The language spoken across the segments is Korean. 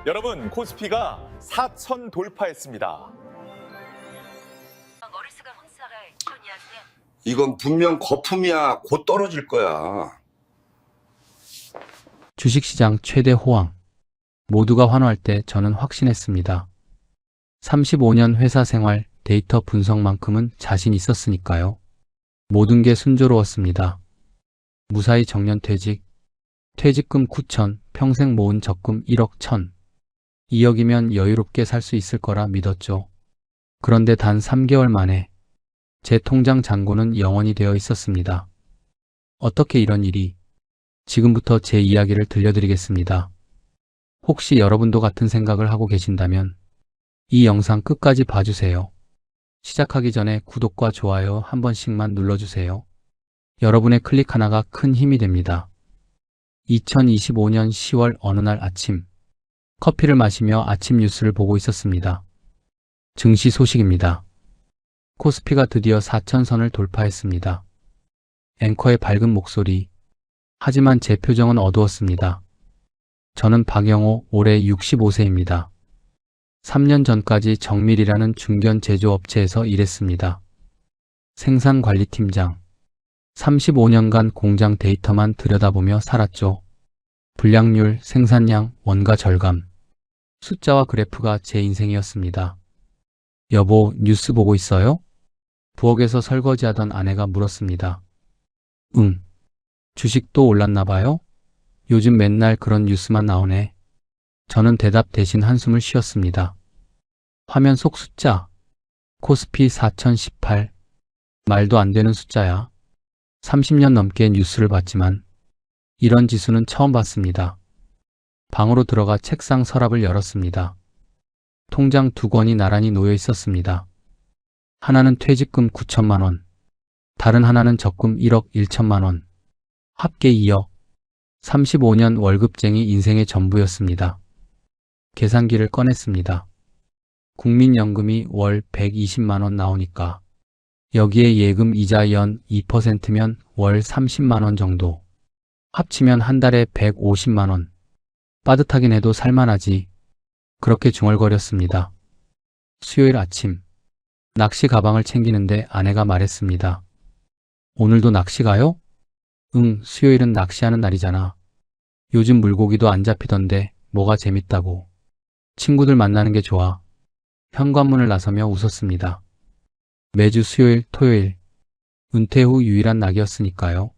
여러분, 코스피가 4천 돌파했습니다. 이건 분명 거품이야. 곧 떨어질 거야. 주식시장 최대 호황. 모두가 환호할 때 저는 확신했습니다. 35년 회사 생활, 데이터 분석만큼은 자신 있었으니까요. 모든 게 순조로웠습니다. 무사히 정년퇴직, 퇴직금 9천, 평생 모은 적금 1억 1천. 2억이면 여유롭게 살 수 있을 거라 믿었죠. 그런데 단 3개월 만에 제 통장 잔고는 0원이 되어 있었습니다. 어떻게 이런 일이? 지금부터 제 이야기를 들려드리겠습니다. 혹시 여러분도 같은 생각을 하고 계신다면 이 영상 끝까지 봐주세요. 시작하기 전에 구독과 좋아요 한 번씩만 눌러주세요. 여러분의 클릭 하나가 큰 힘이 됩니다. 2025년 10월 어느 날 아침, 커피를 마시며 아침 뉴스를 보고 있었습니다. 증시 소식입니다. 코스피가 드디어 4천선을 돌파했습니다. 앵커의 밝은 목소리. 하지만 제 표정은 어두웠습니다. 저는 박영호, 올해 65세입니다. 3년 전까지 정밀이라는 중견 제조업체에서 일했습니다. 생산관리팀장. 35년간 공장 데이터만 들여다보며 살았죠. 불량률, 생산량, 원가 절감. 숫자와 그래프가 제 인생이었습니다. 여보, 뉴스 보고 있어요? 부엌에서 설거지하던 아내가 물었습니다. 응. 주식 또 올랐나 봐요? 요즘 맨날 그런 뉴스만 나오네. 저는 대답 대신 한숨을 쉬었습니다. 화면 속 숫자. 코스피 4018. 말도 안 되는 숫자야. 30년 넘게 뉴스를 봤지만 이런 지수는 처음 봤습니다. 방으로 들어가 책상 서랍을 열었습니다. 통장 2권이 나란히 놓여 있었습니다. 하나는 퇴직금 9천만 원, 다른 하나는 적금 1억 1천만 원, 합계 2억. 35년 월급쟁이 인생의 전부였습니다. 계산기를 꺼냈습니다. 국민연금이 월 120만 원 나오니까 여기에 예금 이자 연 2%면 월 30만 원 정도. 합치면 한 달에 150만 원. 빠듯하긴 해도 살만하지. 그렇게 중얼거렸습니다. 수요일 아침, 낚시 가방을 챙기는데 아내가 말했습니다. 오늘도 낚시 가요? 응, 수요일은 낚시하는 날이잖아. 요즘 물고기도 안 잡히던데 뭐가 재밌다고. 친구들 만나는 게 좋아. 현관문을 나서며 웃었습니다. 매주 수요일, 토요일. 은퇴 후 유일한 낙이었으니까요.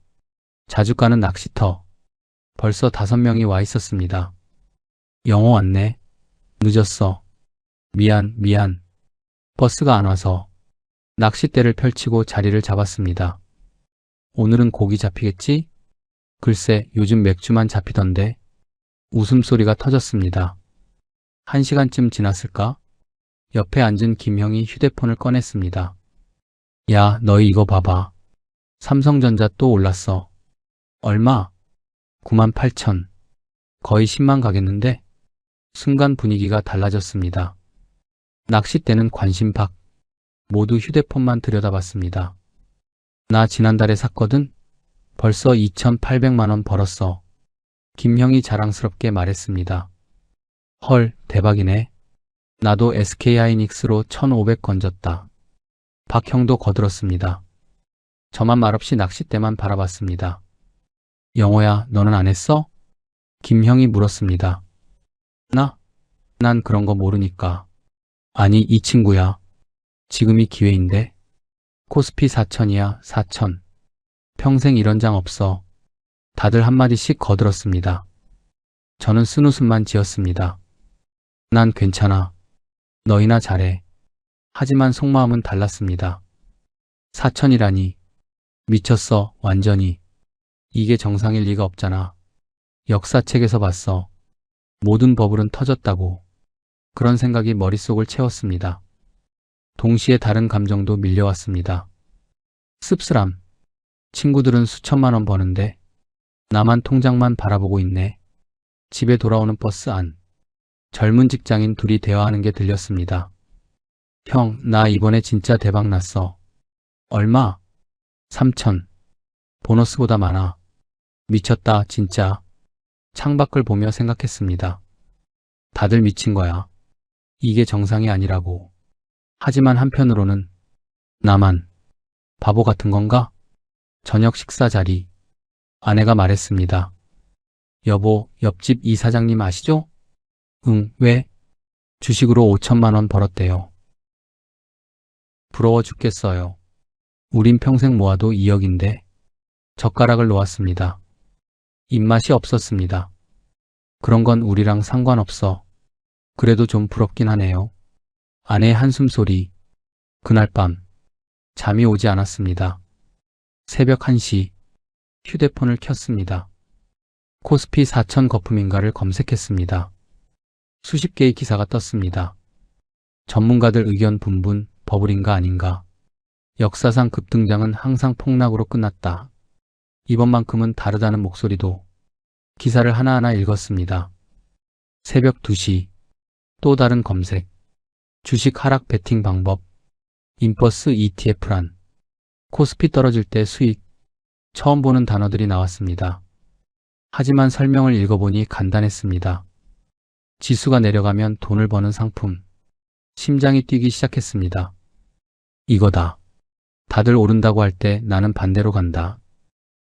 자주 가는 낚시터. 벌써 5명이 와 있었습니다. 영호 왔네. 늦었어. 미안. 버스가 안 와서. 낚싯대를 펼치고 자리를 잡았습니다. 오늘은 고기 잡히겠지? 글쎄, 요즘 맥주만 잡히던데. 웃음소리가 터졌습니다. 1시간쯤 지났을까? 옆에 앉은 김형이 휴대폰을 꺼냈습니다. 야, 너희 이거 봐봐. 삼성전자 또 올랐어. 얼마? 98,000. 거의 10만 가겠는데? 순간 분위기가 달라졌습니다. 낚싯대는 관심 밖. 모두 휴대폰만 들여다봤습니다. 나 지난달에 샀거든? 벌써 2,800만 원 벌었어. 김형이 자랑스럽게 말했습니다. 헐, 대박이네. 나도 SK하이닉스로 1,500 건졌다. 박형도 거들었습니다. 저만 말없이 낚싯대만 바라봤습니다. 영호야, 너는 안 했어? 김형이 물었습니다. 난 그런 거 모르니까. 아니, 이 친구야. 지금이 기회인데. 코스피 4천이야, 4천. 평생 이런 장 없어. 다들 한마디씩 거들었습니다. 저는 쓴웃음만 지었습니다. 난 괜찮아. 너희나 잘해. 하지만 속마음은 달랐습니다. 4천이라니. 미쳤어, 완전히. 이게 정상일 리가 없잖아. 역사책에서 봤어. 모든 버블은 터졌다고. 그런 생각이 머릿속을 채웠습니다. 동시에 다른 감정도 밀려왔습니다. 씁쓸함. 친구들은 수천만 원 버는데 나만 통장만 바라보고 있네. 집에 돌아오는 버스 안. 젊은 직장인 둘이 대화하는 게 들렸습니다. 형, 나 이번에 진짜 대박 났어. 얼마? 3천. 보너스보다 많아. 미쳤다, 진짜. 창밖을 보며 생각했습니다. 다들 미친 거야. 이게 정상이 아니라고. 하지만 한편으로는 나만 바보 같은 건가? 저녁 식사 자리. 아내가 말했습니다. 여보, 옆집 이사장님 아시죠? 응, 왜? 주식으로 5천만 원 벌었대요. 부러워 죽겠어요. 우린 평생 모아도 2억인데. 젓가락을 놓았습니다. 입맛이 없었습니다. 그런 건 우리랑 상관없어. 그래도 좀 부럽긴 하네요. 아내의 한숨 소리. 그날 밤 잠이 오지 않았습니다. 새벽 1시 휴대폰을 켰습니다. 코스피 4000 거품인가를 검색했습니다. 수십 개의 기사가 떴습니다. 전문가들 의견 분분, 버블인가 아닌가. 역사상 급등장은 항상 폭락으로 끝났다. 이번만큼은 다르다는 목소리도. 기사를 하나하나 읽었습니다. 새벽 2시 또 다른 검색. 주식 하락 베팅 방법. 인버스 ETF란. 코스피 떨어질 때 수익. 처음 보는 단어들이 나왔습니다. 하지만 설명을 읽어보니 간단했습니다. 지수가 내려가면 돈을 버는 상품. 심장이 뛰기 시작했습니다. 이거다. 다들 오른다고 할 때 나는 반대로 간다.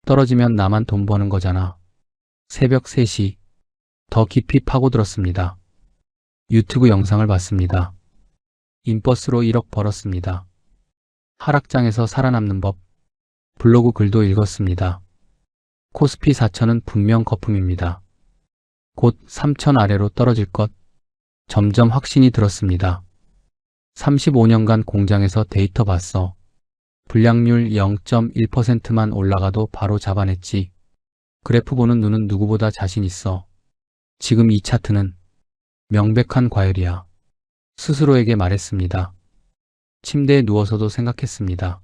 떨어지면 나만 돈 버는 거잖아. 새벽 3시 더 깊이 파고들었습니다. 유튜브 영상을 봤습니다. 인버스로 1억 벌었습니다. 하락장에서 살아남는 법. 블로그 글도 읽었습니다. 코스피 4000은 분명 거품입니다. 곧 3000 아래로 떨어질 것. 점점 확신이 들었습니다. 35년간 공장에서 데이터 봤어. 불량률 0.1%만 올라가도 바로 잡아냈지. 그래프 보는 눈은 누구보다 자신 있어. 지금 이 차트는 명백한 과열이야. 스스로에게 말했습니다. 침대에 누워서도 생각했습니다.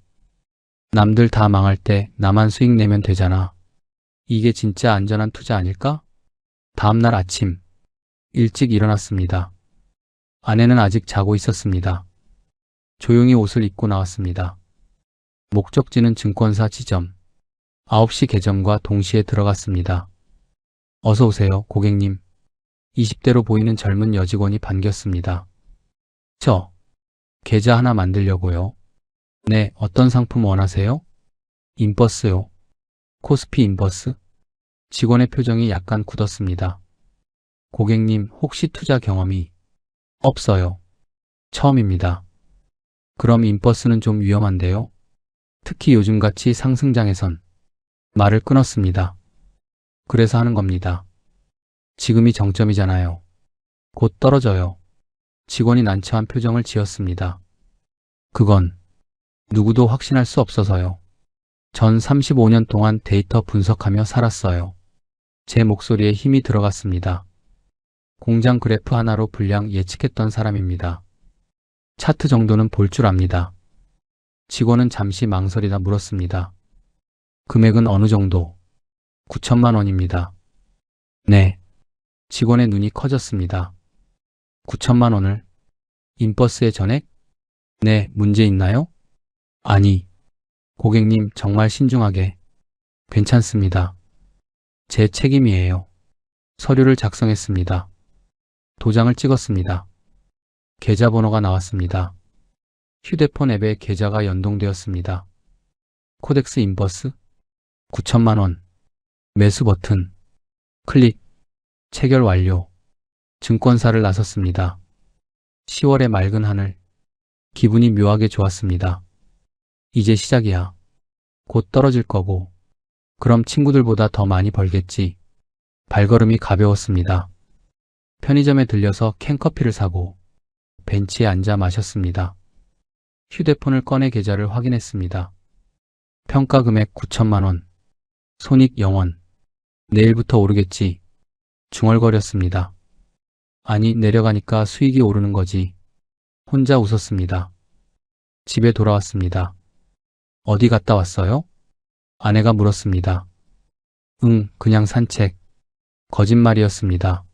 남들 다 망할 때 나만 수익 내면 되잖아. 이게 진짜 안전한 투자 아닐까? 다음날 아침 일찍 일어났습니다. 아내는 아직 자고 있었습니다. 조용히 옷을 입고 나왔습니다. 목적지는 증권사 지점. 9시 개점과 동시에 들어갔습니다. 어서 오세요, 고객님. 20대로 보이는 젊은 여직원이 반겼습니다. 저 계좌 하나 만들려고요. 네, 어떤 상품 원하세요? 인버스요. 코스피 인버스? 직원의 표정이 약간 굳었습니다. 고객님, 혹시 투자 경험이 없어요. 처음입니다. 그럼 인버스는 좀 위험한데요? 특히 요즘같이 상승장에선. 말을 끊었습니다. 그래서 하는 겁니다. 지금이 정점이잖아요. 곧 떨어져요. 직원이 난처한 표정을 지었습니다. 그건 누구도 확신할 수 없어서요. 전 35년 동안 데이터 분석하며 살았어요. 제 목소리에 힘이 들어갔습니다. 공장 그래프 하나로 불량 예측했던 사람입니다. 차트 정도는 볼 줄 압니다. 직원은 잠시 망설이다 물었습니다. 금액은 어느 정도? 9천만 원입니다. 네. 직원의 눈이 커졌습니다. 9천만 원을? 인버스의 전액? 네, 문제 있나요? 아니. 고객님, 정말 신중하게. 괜찮습니다. 제 책임이에요. 서류를 작성했습니다. 도장을 찍었습니다. 계좌번호가 나왔습니다. 휴대폰 앱에 계좌가 연동되었습니다. 코덱스 인버스 9천만 원. 매수 버튼. 클릭. 체결 완료. 증권사를 나섰습니다. 10월의 맑은 하늘. 기분이 묘하게 좋았습니다. 이제 시작이야. 곧 떨어질 거고. 그럼 친구들보다 더 많이 벌겠지. 발걸음이 가벼웠습니다. 편의점에 들려서 캔커피를 사고 벤치에 앉아 마셨습니다. 휴대폰을 꺼내 계좌를 확인했습니다. 평가 금액 9천만 원. 손익 0원. 내일부터 오르겠지. 중얼거렸습니다. 아니, 내려가니까 수익이 오르는 거지. 혼자 웃었습니다. 집에 돌아왔습니다. 어디 갔다 왔어요? 아내가 물었습니다. 응, 그냥 산책. 거짓말이었습니다.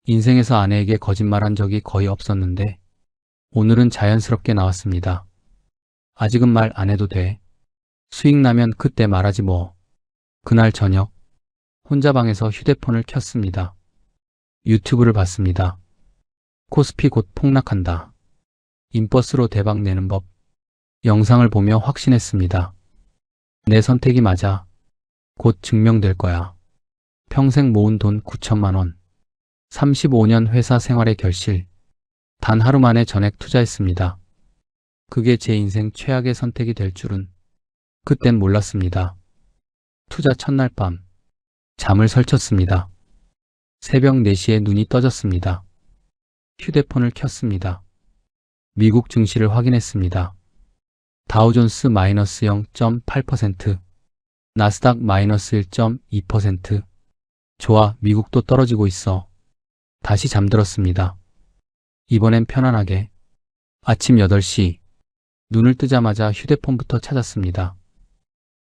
인생에서 아내에게 거짓말한 적이 거의 없었는데 오늘은 자연스럽게 나왔습니다. 아직은 말 안 해도 돼. 수익 나면 그때 말하지 뭐. 그날 저녁 혼자 방에서 휴대폰을 켰습니다. 유튜브를 봤습니다. 코스피 곧 폭락한다. 인버스로 대박 내는 법. 영상을 보며 확신했습니다. 내 선택이 맞아. 곧 증명될 거야. 평생 모은 돈 9천만 원. 35년 회사 생활의 결실. 단 하루 만에 전액 투자했습니다. 그게 제 인생 최악의 선택이 될 줄은 그땐 몰랐습니다. 투자 첫날 밤 잠을 설쳤습니다. 새벽 4시에 눈이 떠졌습니다. 휴대폰을 켰습니다. 미국 증시를 확인했습니다. 다우존스 마이너스 0.8%, 나스닥 마이너스 1.2%. 좋아, 미국도 떨어지고 있어. 다시 잠들었습니다. 이번엔 편안하게. 아침 8시. 눈을 뜨자마자 휴대폰부터 찾았습니다.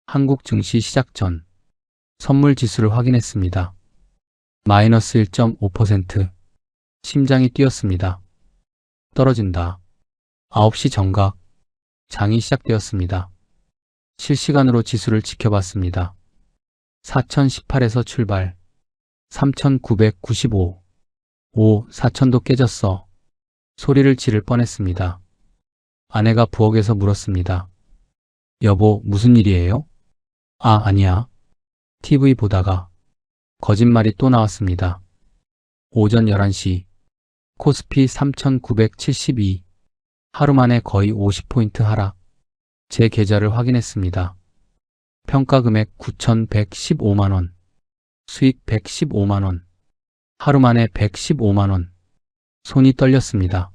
한국 증시 시작 전 선물 지수를 확인했습니다. 마이너스 1.5%. 심장이 뛰었습니다. 떨어진다. 9시 정각. 장이 시작되었습니다. 실시간으로 지수를 지켜봤습니다. 4018에서 출발. 3995. 오, 4000도 깨졌어. 소리를 지를 뻔했습니다. 아내가 부엌에서 물었습니다. 여보, 무슨 일이에요? 아니야. TV 보다가. 거짓말이 또 나왔습니다. 오전 11시. 코스피 3972. 하루 만에 거의 50포인트 하락. 제 계좌를 확인했습니다. 평가 금액 9,115만원. 수익 115만원. 하루 만에 115만원. 손이 떨렸습니다.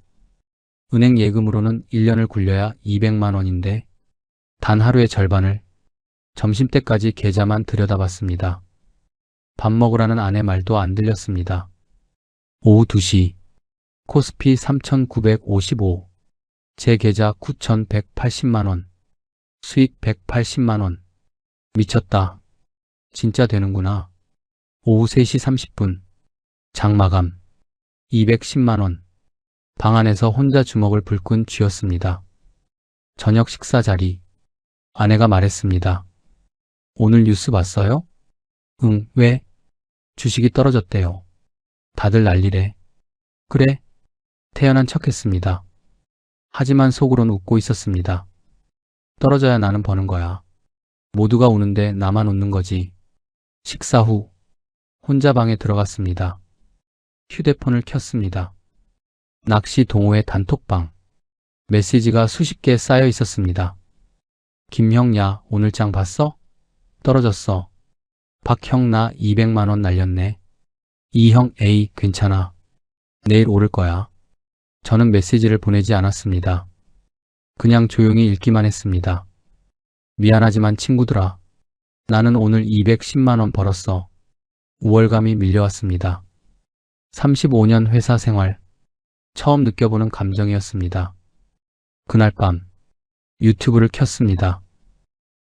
은행 예금으로는 1년을 굴려야 200만원인데 단 하루의 절반을 점심때까지 계좌만 들여다봤습니다. 밥 먹으라는 아내 말도 안 들렸습니다. 오후 2시. 코스피 3,955. 제 계좌 9,180만원. 수익 180만원. 미쳤다. 진짜 되는구나. 오후 3시 30분. 장마감. 210만원. 방 안에서 혼자 주먹을 불끈 쥐었습니다. 저녁 식사 자리. 아내가 말했습니다. 오늘 뉴스 봤어요? 응, 왜? 주식이 떨어졌대요. 다들 난리래. 그래? 태연한 척했습니다. 하지만 속으론 웃고 있었습니다. 떨어져야 나는 버는 거야. 모두가 우는데 나만 웃는 거지. 식사 후 혼자 방에 들어갔습니다. 휴대폰을 켰습니다. 낚시 동호회 단톡방. 메시지가 수십 개 쌓여 있었습니다. 김형, 야, 오늘 장 봤어? 떨어졌어. 박형, 나 200만원 날렸네. 이형, 에이, 괜찮아. 내일 오를 거야. 저는 메시지를 보내지 않았습니다. 그냥 조용히 읽기만 했습니다. 미안하지만 친구들아, 나는 오늘 210만원 벌었어. 우월감이 밀려왔습니다. 35년 회사 생활. 처음 느껴보는 감정이었습니다. 그날 밤 유튜브를 켰습니다.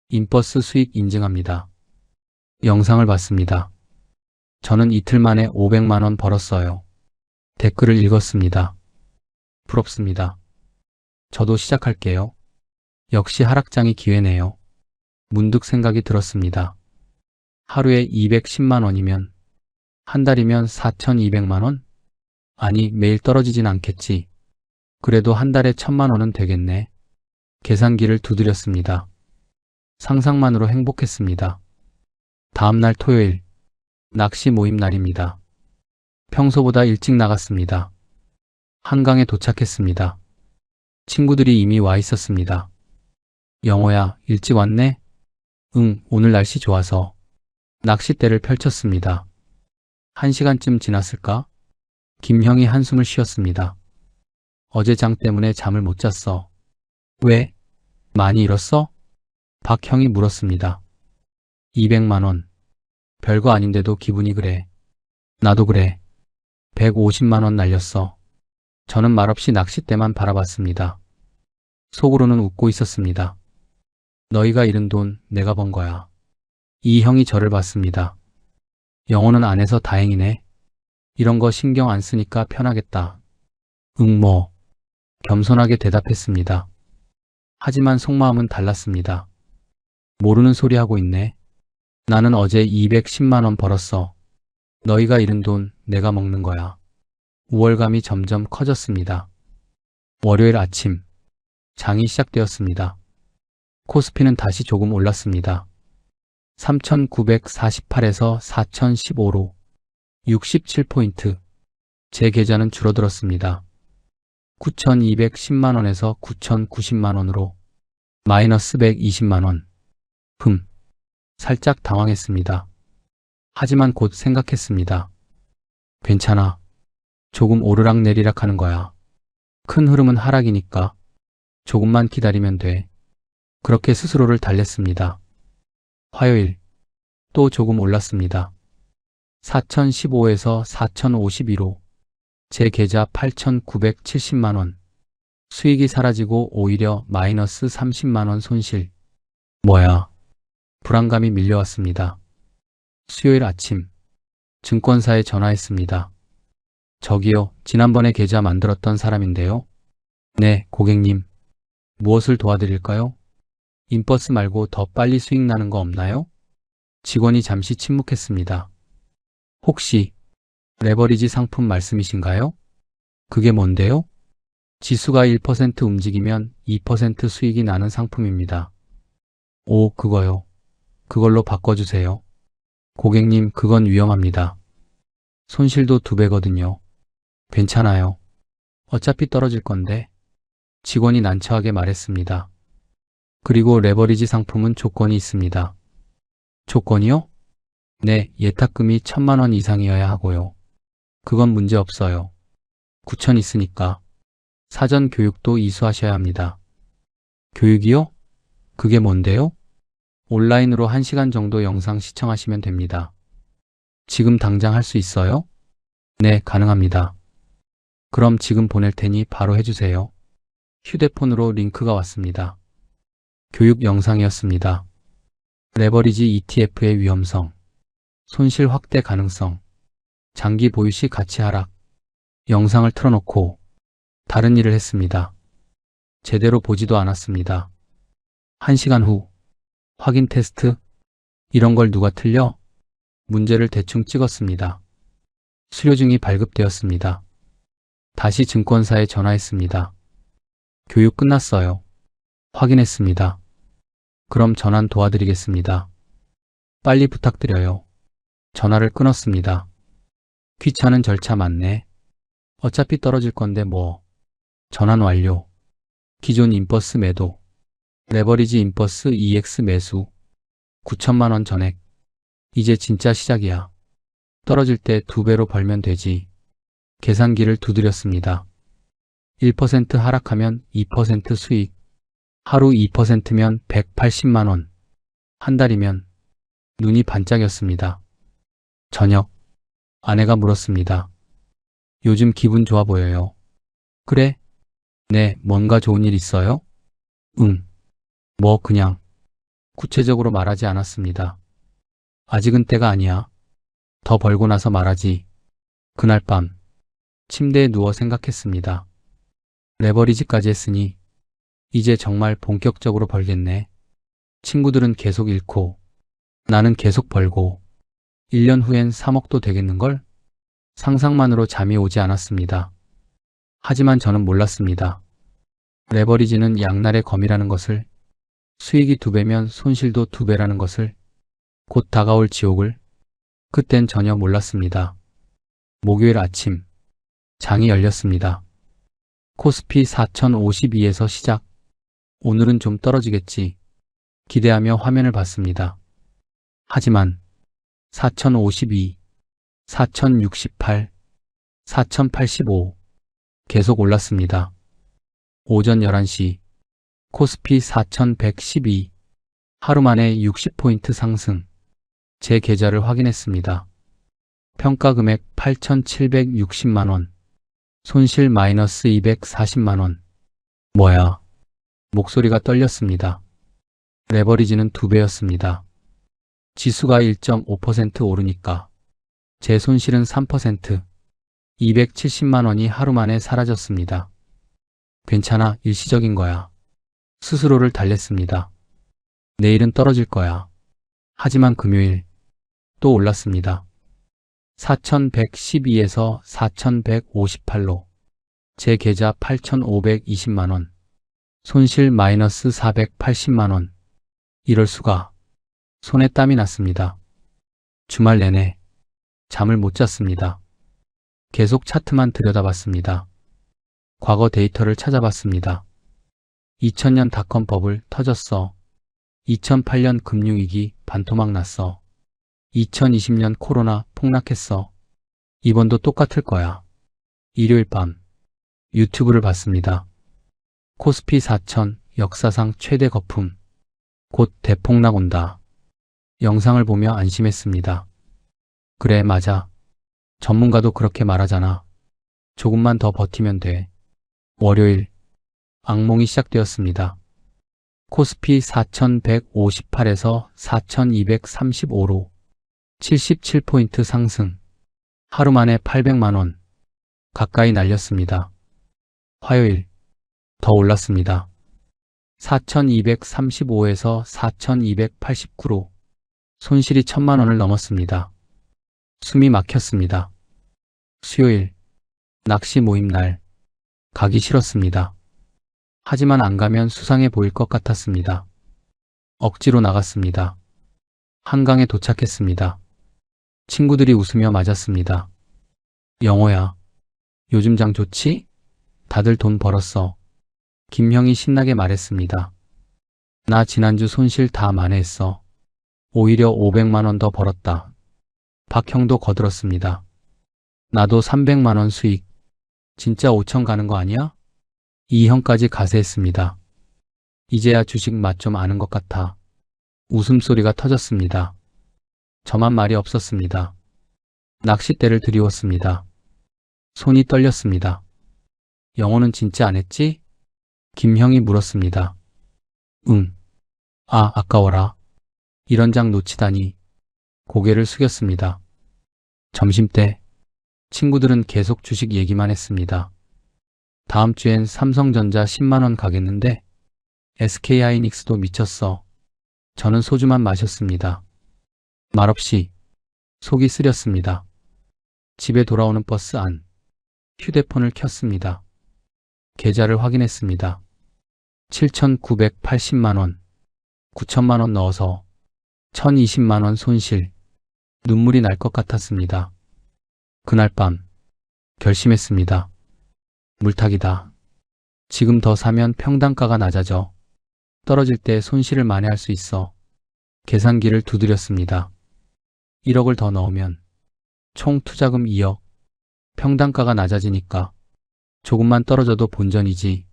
인버스 수익 인증합니다. 영상을 봤습니다. 저는 이틀 만에 500만원 벌었어요. 댓글을 읽었습니다. 부럽습니다. 저도 시작할게요. 역시 하락장이 기회네요. 문득 생각이 들었습니다. 하루에 210만원이면 한 달이면 4,200만원? 아니, 매일 떨어지진 않겠지. 그래도 한 달에 1,000만원은 되겠네. 계산기를 두드렸습니다. 상상만으로 행복했습니다. 다음날 토요일, 낚시 모임 날입니다. 평소보다 일찍 나갔습니다. 한강에 도착했습니다. 친구들이 이미 와 있었습니다. 영호야, 일찍 왔네? 응, 오늘 날씨 좋아서. 낚싯대를 펼쳤습니다. 1시간쯤 지났을까? 김형이 한숨을 쉬었습니다. 어제 장 때문에 잠을 못 잤어. 왜? 많이 잃었어? 박형이 물었습니다. 200만원. 별거 아닌데도 기분이 그래. 나도 그래. 150만원 날렸어. 저는 말없이 낚싯대만 바라봤습니다. 속으로는 웃고 있었습니다. 너희가 잃은 돈 내가 번 거야. 이 형이 저를 봤습니다. 영호는 안 해서 다행이네. 이런 거 신경 안 쓰니까 편하겠다. 응, 뭐. 겸손하게 대답했습니다. 하지만 속마음은 달랐습니다. 모르는 소리 하고 있네. 나는 어제 210만원 벌었어. 너희가 잃은 돈 내가 먹는 거야. 우월감이 점점 커졌습니다. 월요일 아침, 장이 시작되었습니다. 코스피는 다시 조금 올랐습니다. 3,948에서 4,015로 67포인트. 제 계좌는 줄어들었습니다. 9,210만원에서 9,090만원으로 마이너스 120만원. 살짝 당황했습니다. 하지만 곧 생각했습니다. 괜찮아. 조금 오르락내리락 하는 거야. 큰 흐름은 하락이니까 조금만 기다리면 돼. 그렇게 스스로를 달랬습니다. 화요일, 또 조금 올랐습니다. 4,015에서 4,052로 제 계좌 8,970만원. 수익이 사라지고 오히려 마이너스 30만원 손실. 뭐야? 불안감이 밀려왔습니다. 수요일 아침, 증권사에 전화했습니다. 저기요, 지난번에 계좌 만들었던 사람인데요. 네, 고객님. 무엇을 도와드릴까요? 인버스 말고 더 빨리 수익 나는 거 없나요? 직원이 잠시 침묵했습니다. 혹시 레버리지 상품 말씀이신가요? 그게 뭔데요? 지수가 1% 움직이면 2% 수익이 나는 상품입니다. 오, 그거요. 그걸로 바꿔주세요. 고객님, 그건 위험합니다. 손실도 2배거든요. 괜찮아요. 어차피 떨어질 건데. 직원이 난처하게 말했습니다. 그리고 레버리지 상품은 조건이 있습니다. 조건이요? 네, 예탁금이 1,000만원 이상이어야 하고요. 그건 문제 없어요. 9천 있으니까. 사전 교육도 이수하셔야 합니다. 교육이요? 그게 뭔데요? 온라인으로 1시간 정도 영상 시청하시면 됩니다. 지금 당장 할 수 있어요? 네, 가능합니다. 그럼 지금 보낼 테니 바로 해주세요. 휴대폰으로 링크가 왔습니다. 교육 영상이었습니다. 레버리지 ETF의 위험성, 손실 확대 가능성, 장기 보유 시 가치 하락. 영상을 틀어놓고 다른 일을 했습니다. 제대로 보지도 않았습니다. 1시간 후, 확인 테스트? 이런 걸 누가 틀려? 문제를 대충 찍었습니다. 수료증이 발급되었습니다. 다시 증권사에 전화했습니다. 교육 끝났어요. 확인했습니다. 그럼 전환 도와드리겠습니다. 빨리 부탁드려요. 전화를 끊었습니다. 귀찮은 절차 맞네. 어차피 떨어질 건데 뭐. 전환 완료. 기존 인버스 매도. 레버리지 인버스 EX 매수. 9천만원 전액. 이제 진짜 시작이야. 떨어질 때 2배로 벌면 되지. 계산기를 두드렸습니다. 1% 하락하면 2% 수익. 하루 2%면 180만원. 한 달이면 눈이 반짝였습니다. 저녁, 아내가 물었습니다. 요즘 기분 좋아 보여요. 그래? 네, 뭔가 좋은 일 있어요? 응. 뭐 그냥. 구체적으로 말하지 않았습니다. 아직은 때가 아니야. 더 벌고 나서 말하지. 그날 밤, 침대에 누워 생각했습니다. 레버리지까지 했으니 이제 정말 본격적으로 벌겠네. 친구들은 계속 잃고 나는 계속 벌고 1년 후엔 3억도 되겠는걸? 상상만으로 잠이 오지 않았습니다. 하지만 저는 몰랐습니다. 레버리지는 양날의 검이라는 것을, 수익이 2배면 손실도 2배라는 것을, 곧 다가올 지옥을. 그땐 전혀 몰랐습니다. 목요일 아침, 장이 열렸습니다. 코스피 4,052에서 시작. 오늘은 좀 떨어지겠지. 기대하며 화면을 봤습니다. 하지만 4,052, 4,068, 4,085 계속 올랐습니다. 오전 11시 코스피 4,112 하루 만에 60포인트 상승. 제 계좌를 확인했습니다. 평가 금액 8,760만원. 손실 마이너스 240만원. 뭐야? 목소리가 떨렸습니다. 레버리지는 2배였습니다. 지수가 1.5% 오르니까 제 손실은 3%, 270만원이 하루 만에 사라졌습니다. 괜찮아, 일시적인 거야. 스스로를 달랬습니다. 내일은 떨어질 거야. 하지만 금요일 또 올랐습니다. 4,112에서 4,158로. 제 계좌 8,520만원. 손실 마이너스 480만원. 이럴 수가. 손에 땀이 났습니다. 주말 내내 잠을 못 잤습니다. 계속 차트만 들여다봤습니다. 과거 데이터를 찾아봤습니다. 2000년 닷컴 버블 터졌어. 2008년 금융위기 반토막 났어. 2020년 코로나 폭락했어. 이번도 똑같을 거야. 일요일 밤 유튜브를 봤습니다. 코스피 4000 역사상 최대 거품. 곧 대폭락 온다. 영상을 보며 안심했습니다. 그래, 맞아. 전문가도 그렇게 말하잖아. 조금만 더 버티면 돼. 월요일 악몽이 시작되었습니다. 코스피 4158에서 4235로 77포인트 상승. 하루 만에 800만원 가까이 날렸습니다. 화요일 더 올랐습니다. 4235에서 4289로 손실이 1000만원을 넘었습니다. 숨이 막혔습니다. 수요일 낚시 모임 날 가기 싫었습니다. 하지만 안 가면 수상해 보일 것 같았습니다. 억지로 나갔습니다. 한강에 도착했습니다. 친구들이 웃으며 맞았습니다. 영호야, 요즘 장 좋지? 다들 돈 벌었어. 김형이 신나게 말했습니다. 나 지난주 손실 다 만회했어. 오히려 500만원 더 벌었다. 박형도 거들었습니다. 나도 300만원 수익. 진짜 5천 가는 거 아니야? 이 형까지 가세했습니다. 이제야 주식 맛 좀 아는 것 같아. 웃음소리가 터졌습니다. 저만 말이 없었습니다. 낚싯대를 들이웠습니다. 손이 떨렸습니다. 영호는 진짜 안 했지? 김형이 물었습니다. 응. 아, 아까워라. 이런 장 놓치다니. 고개를 숙였습니다. 점심때 친구들은 계속 주식 얘기만 했습니다. 다음 주엔 삼성전자 10만원 가겠는데 SK하이닉스도 미쳤어. 저는 소주만 마셨습니다. 말없이 속이 쓰렸습니다. 집에 돌아오는 버스 안 휴대폰을 켰습니다. 계좌를 확인했습니다. 7,980만원, 9천만원 넣어서 1,020만원 손실. 눈물이 날 것 같았습니다. 그날 밤 결심했습니다. 물타기다. 지금 더 사면 평단가가 낮아져. 떨어질 때 손실을 만회할 수 있어. 계산기를 두드렸습니다. 1억을 더 넣으면 총 투자금 2억. 평단가가 낮아지니까 조금만 떨어져도 본전이지.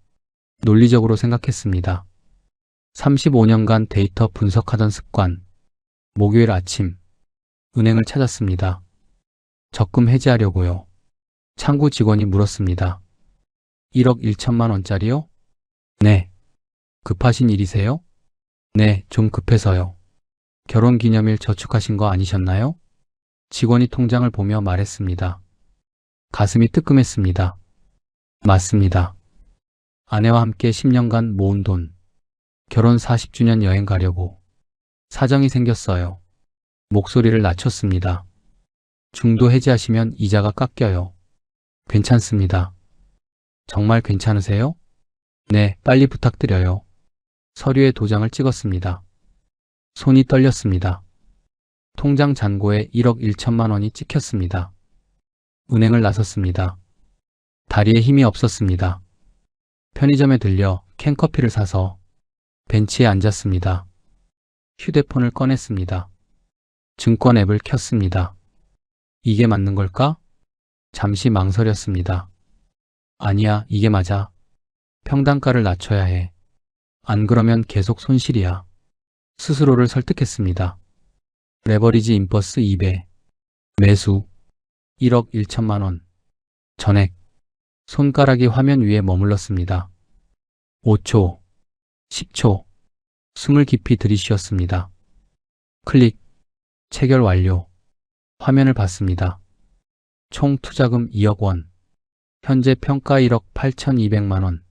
논리적으로 생각했습니다. 35년간 데이터 분석하던 습관. 목요일 아침 은행을 찾았습니다. 적금 해지하려고요. 창구 직원이 물었습니다. 1억 1천만 원짜리요? 네. 급하신 일이세요? 네, 좀 급해서요. 결혼기념일 저축하신 거 아니셨나요? 직원이 통장을 보며 말했습니다. 가슴이 뜨끔했습니다. 맞습니다. 아내와 함께 10년간 모은 돈. 결혼 40주년 여행 가려고. 사정이 생겼어요. 목소리를 낮췄습니다. 중도 해지하시면 이자가 깎여요. 괜찮습니다. 정말 괜찮으세요? 네, 빨리 부탁드려요. 서류에 도장을 찍었습니다. 손이 떨렸습니다. 통장 잔고에 1억 1천만 원이 찍혔습니다. 은행을 나섰습니다. 다리에 힘이 없었습니다. 편의점에 들려 캔커피를 사서 벤치에 앉았습니다. 휴대폰을 꺼냈습니다. 증권 앱을 켰습니다. 이게 맞는 걸까? 잠시 망설였습니다. 아니야, 이게 맞아. 평단가를 낮춰야 해. 안 그러면 계속 손실이야. 스스로를 설득했습니다. 레버리지 인버스 2배. 매수 1억 1천만 원. 전액. 손가락이 화면 위에 머물렀습니다. 5초, 10초. 숨을 깊이 들이쉬었습니다. 클릭. 체결 완료. 화면을 봤습니다. 총 투자금 2억 원. 현재 평가 1억 8,200만 원.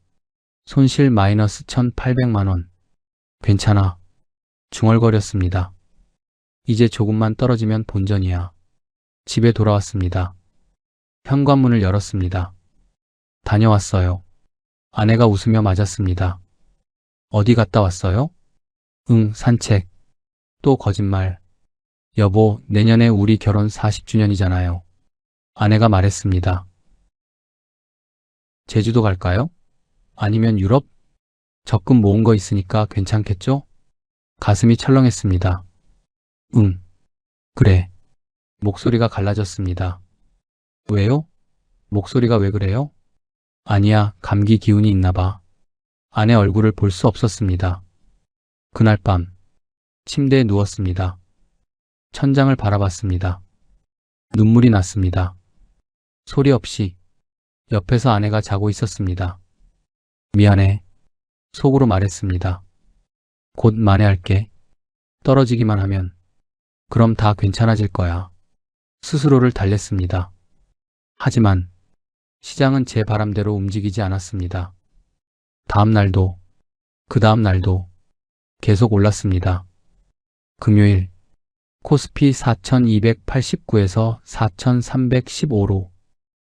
손실 마이너스 1,800만 원. 괜찮아. 중얼거렸습니다. 이제 조금만 떨어지면 본전이야. 집에 돌아왔습니다. 현관문을 열었습니다. 다녀왔어요. 아내가 웃으며 맞았습니다. 어디 갔다 왔어요? 응, 산책. 또 거짓말. 여보, 내년에 우리 결혼 40주년이잖아요. 아내가 말했습니다. 제주도 갈까요? 아니면 유럽? 적금 모은 거 있으니까 괜찮겠죠? 가슴이 철렁했습니다. 응, 그래. 목소리가 갈라졌습니다. 왜요? 목소리가 왜 그래요? 아니야, 감기 기운이 있나 봐. 아내 얼굴을 볼 수 없었습니다. 그날 밤, 침대에 누웠습니다. 천장을 바라봤습니다. 눈물이 났습니다. 소리 없이 옆에서 아내가 자고 있었습니다. 미안해. 속으로 말했습니다. 곧 만회할게. 떨어지기만 하면. 그럼 다 괜찮아질 거야. 스스로를 달랬습니다. 하지만 시장은 제 바람대로 움직이지 않았습니다. 다음 날도, 그 다음 날도 계속 올랐습니다. 금요일, 코스피 4289에서 4315로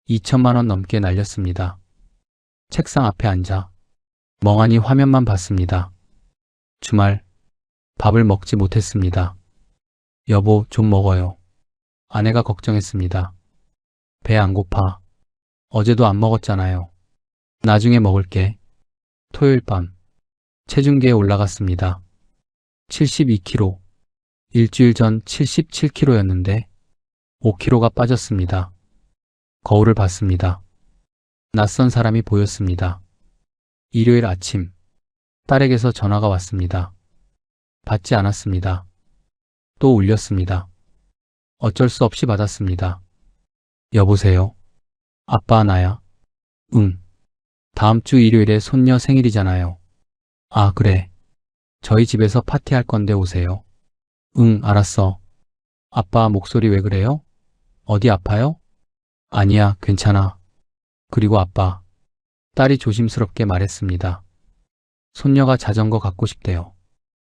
2천만 원 넘게 날렸습니다. 책상 앞에 앉아 멍하니 화면만 봤습니다. 주말, 밥을 먹지 못했습니다. 여보, 좀 먹어요. 아내가 걱정했습니다. 배 안 고파. 어제도 안 먹었잖아요. 나중에 먹을게. 토요일 밤, 체중계에 올라갔습니다. 72kg. 일주일 전 77kg였는데 5kg가 빠졌습니다. 거울을 봤습니다. 낯선 사람이 보였습니다. 일요일 아침, 딸에게서 전화가 왔습니다. 받지 않았습니다. 또 울렸습니다. 어쩔 수 없이 받았습니다. 여보세요? 아빠, 나야? 응. 다음 주 일요일에 손녀 생일이잖아요. 아, 그래. 저희 집에서 파티할 건데 오세요. 응, 알았어. 아빠, 목소리 왜 그래요? 어디 아파요? 아니야, 괜찮아. 그리고 아빠, 딸이 조심스럽게 말했습니다. 손녀가 자전거 갖고 싶대요.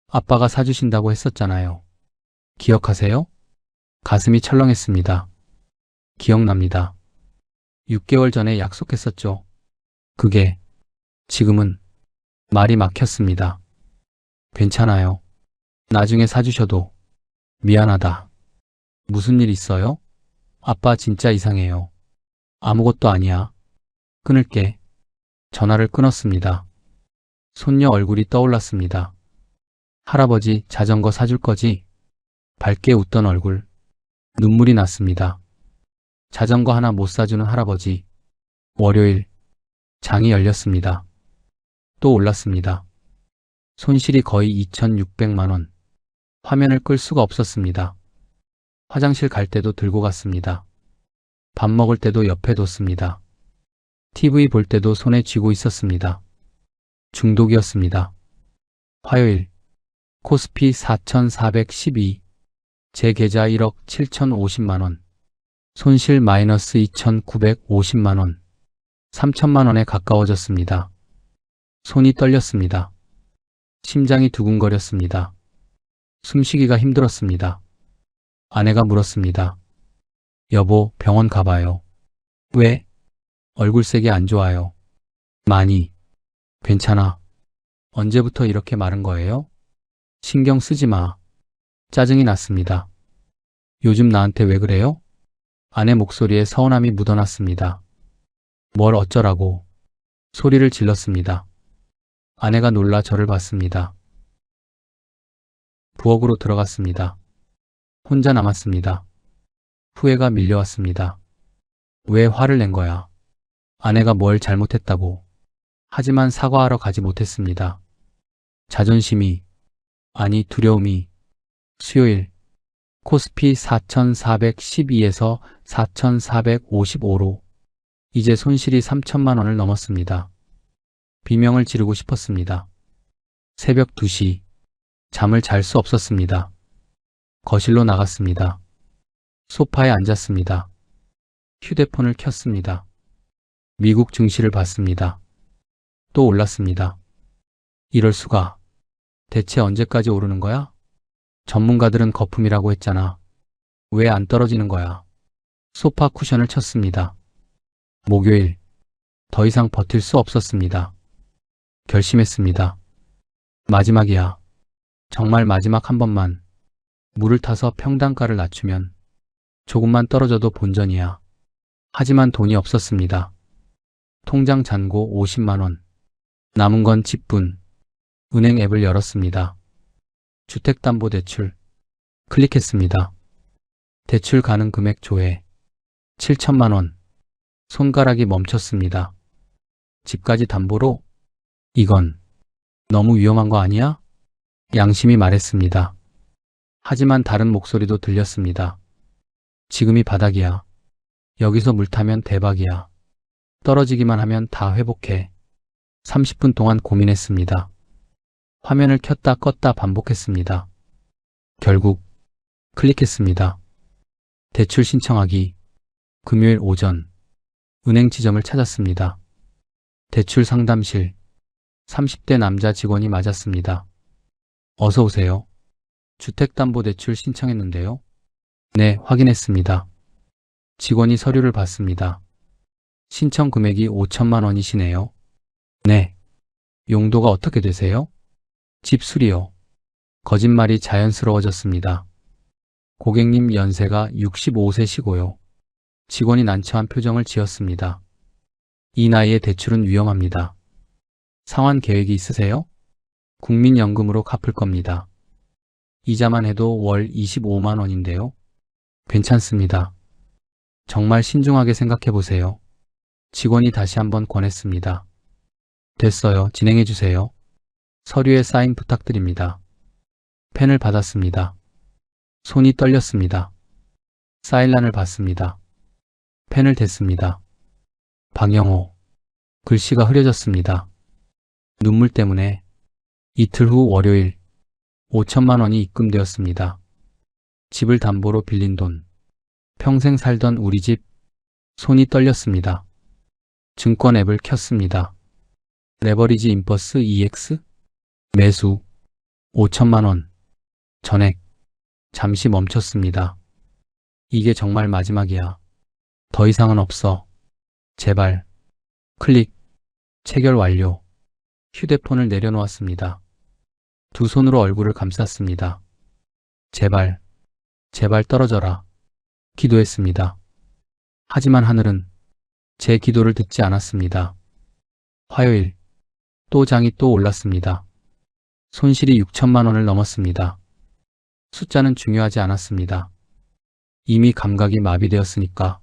아빠가 사주신다고 했었잖아요. 기억하세요? 가슴이 철렁했습니다. 기억납니다. 6개월 전에 약속했었죠. 그게 지금은 말이 막혔습니다. 괜찮아요. 나중에 사주셔도. 미안하다. 무슨 일 있어요? 아빠 진짜 이상해요. 아무것도 아니야. 끊을게. 전화를 끊었습니다. 손녀 얼굴이 떠올랐습니다. 할아버지, 자전거 사줄 거지? 밝게 웃던 얼굴. 눈물이 났습니다. 자전거 하나 못 사주는 할아버지. 월요일, 장이 열렸습니다. 또 올랐습니다. 손실이 거의 2,600만 원. 화면을 끌 수가 없었습니다. 화장실 갈 때도 들고 갔습니다. 밥 먹을 때도 옆에 뒀습니다. TV 볼 때도 손에 쥐고 있었습니다. 중독이었습니다. 화요일, 코스피 4,412, 제 계좌 1억 7,050만 원, 손실 마이너스 2,950만 원, 3천만 원에 가까워졌습니다. 손이 떨렸습니다. 심장이 두근거렸습니다. 숨쉬기가 힘들었습니다. 아내가 물었습니다. 여보, 병원 가봐요. 왜? 얼굴색이 안 좋아요. 많이. 괜찮아. 언제부터 이렇게 마른 거예요? 신경 쓰지 마. 짜증이 났습니다. 요즘 나한테 왜 그래요? 아내 목소리에 서운함이 묻어났습니다. 뭘 어쩌라고. 소리를 질렀습니다. 아내가 놀라 저를 봤습니다. 부엌으로 들어갔습니다. 혼자 남았습니다. 후회가 밀려왔습니다. 왜 화를 낸 거야? 아내가 뭘 잘못했다고. 하지만 사과하러 가지 못했습니다. 자존심이, 아니 두려움이. 수요일, 코스피 4,412에서 4,455로 이제 손실이 3천만 원을 넘었습니다. 비명을 지르고 싶었습니다. 새벽 2시, 잠을 잘 수 없었습니다. 거실로 나갔습니다. 소파에 앉았습니다. 휴대폰을 켰습니다. 미국 증시를 봤습니다. 또 올랐습니다. 이럴 수가. 대체 언제까지 오르는 거야? 전문가들은 거품이라고 했잖아. 왜 안 떨어지는 거야? 소파 쿠션을 쳤습니다. 목요일. 더 이상 버틸 수 없었습니다. 결심했습니다. 마지막이야. 정말 마지막 한 번만. 물을 타서 평단가를 낮추면 조금만 떨어져도 본전이야. 하지만 돈이 없었습니다. 통장 잔고 50만 원. 남은 건 집분. 은행 앱을 열었습니다. 주택담보대출. 클릭했습니다. 대출 가능 금액 조회. 7천만 원. 손가락이 멈췄습니다. 집까지 담보로? 이건 너무 위험한 거 아니야? 양심이 말했습니다. 하지만 다른 목소리도 들렸습니다. 지금이 바닥이야. 여기서 물 타면 대박이야. 떨어지기만 하면 다 회복해. 30분 동안 고민했습니다. 화면을 켰다 껐다 반복했습니다. 결국 클릭했습니다. 대출 신청하기. 금요일 오전. 은행 지점을 찾았습니다. 대출 상담실. 30대 남자 직원이 맞았습니다. 어서 오세요. 주택담보대출 신청했는데요. 네, 확인했습니다. 직원이 서류를 봤습니다. 신청 금액이 5천만 원이시네요. 네. 용도가 어떻게 되세요? 집 수리요. 거짓말이 자연스러워졌습니다. 고객님 연세가 65세시고요. 직원이 난처한 표정을 지었습니다. 이 나이에 대출은 위험합니다. 상환 계획이 있으세요? 국민연금으로 갚을 겁니다. 이자만 해도 월 25만 원인데요. 괜찮습니다. 정말 신중하게 생각해 보세요. 직원이 다시 한번 권했습니다. 됐어요. 진행해 주세요. 서류에 사인 부탁드립니다. 펜을 받았습니다. 손이 떨렸습니다. 사인란을 봤습니다. 펜을 댔습니다. 박영호. 글씨가 흐려졌습니다. 눈물 때문에. 이틀 후 월요일. 5천만 원이 입금되었습니다. 집을 담보로 빌린 돈. 평생 살던 우리 집. 손이 떨렸습니다. 증권 앱을 켰습니다. 레버리지 인버스 EX. 매수. 5천만 원. 전액. 잠시 멈췄습니다. 이게 정말 마지막이야. 더 이상은 없어. 제발. 클릭. 체결 완료. 휴대폰을 내려놓았습니다. 두 손으로 얼굴을 감쌌습니다. 제발, 제발 떨어져라. 기도했습니다. 하지만 하늘은 제 기도를 듣지 않았습니다. 화요일. 또 장이 또 올랐습니다. 손실이 6천만 원을 넘었습니다. 숫자는 중요하지 않았습니다. 이미 감각이 마비되었으니까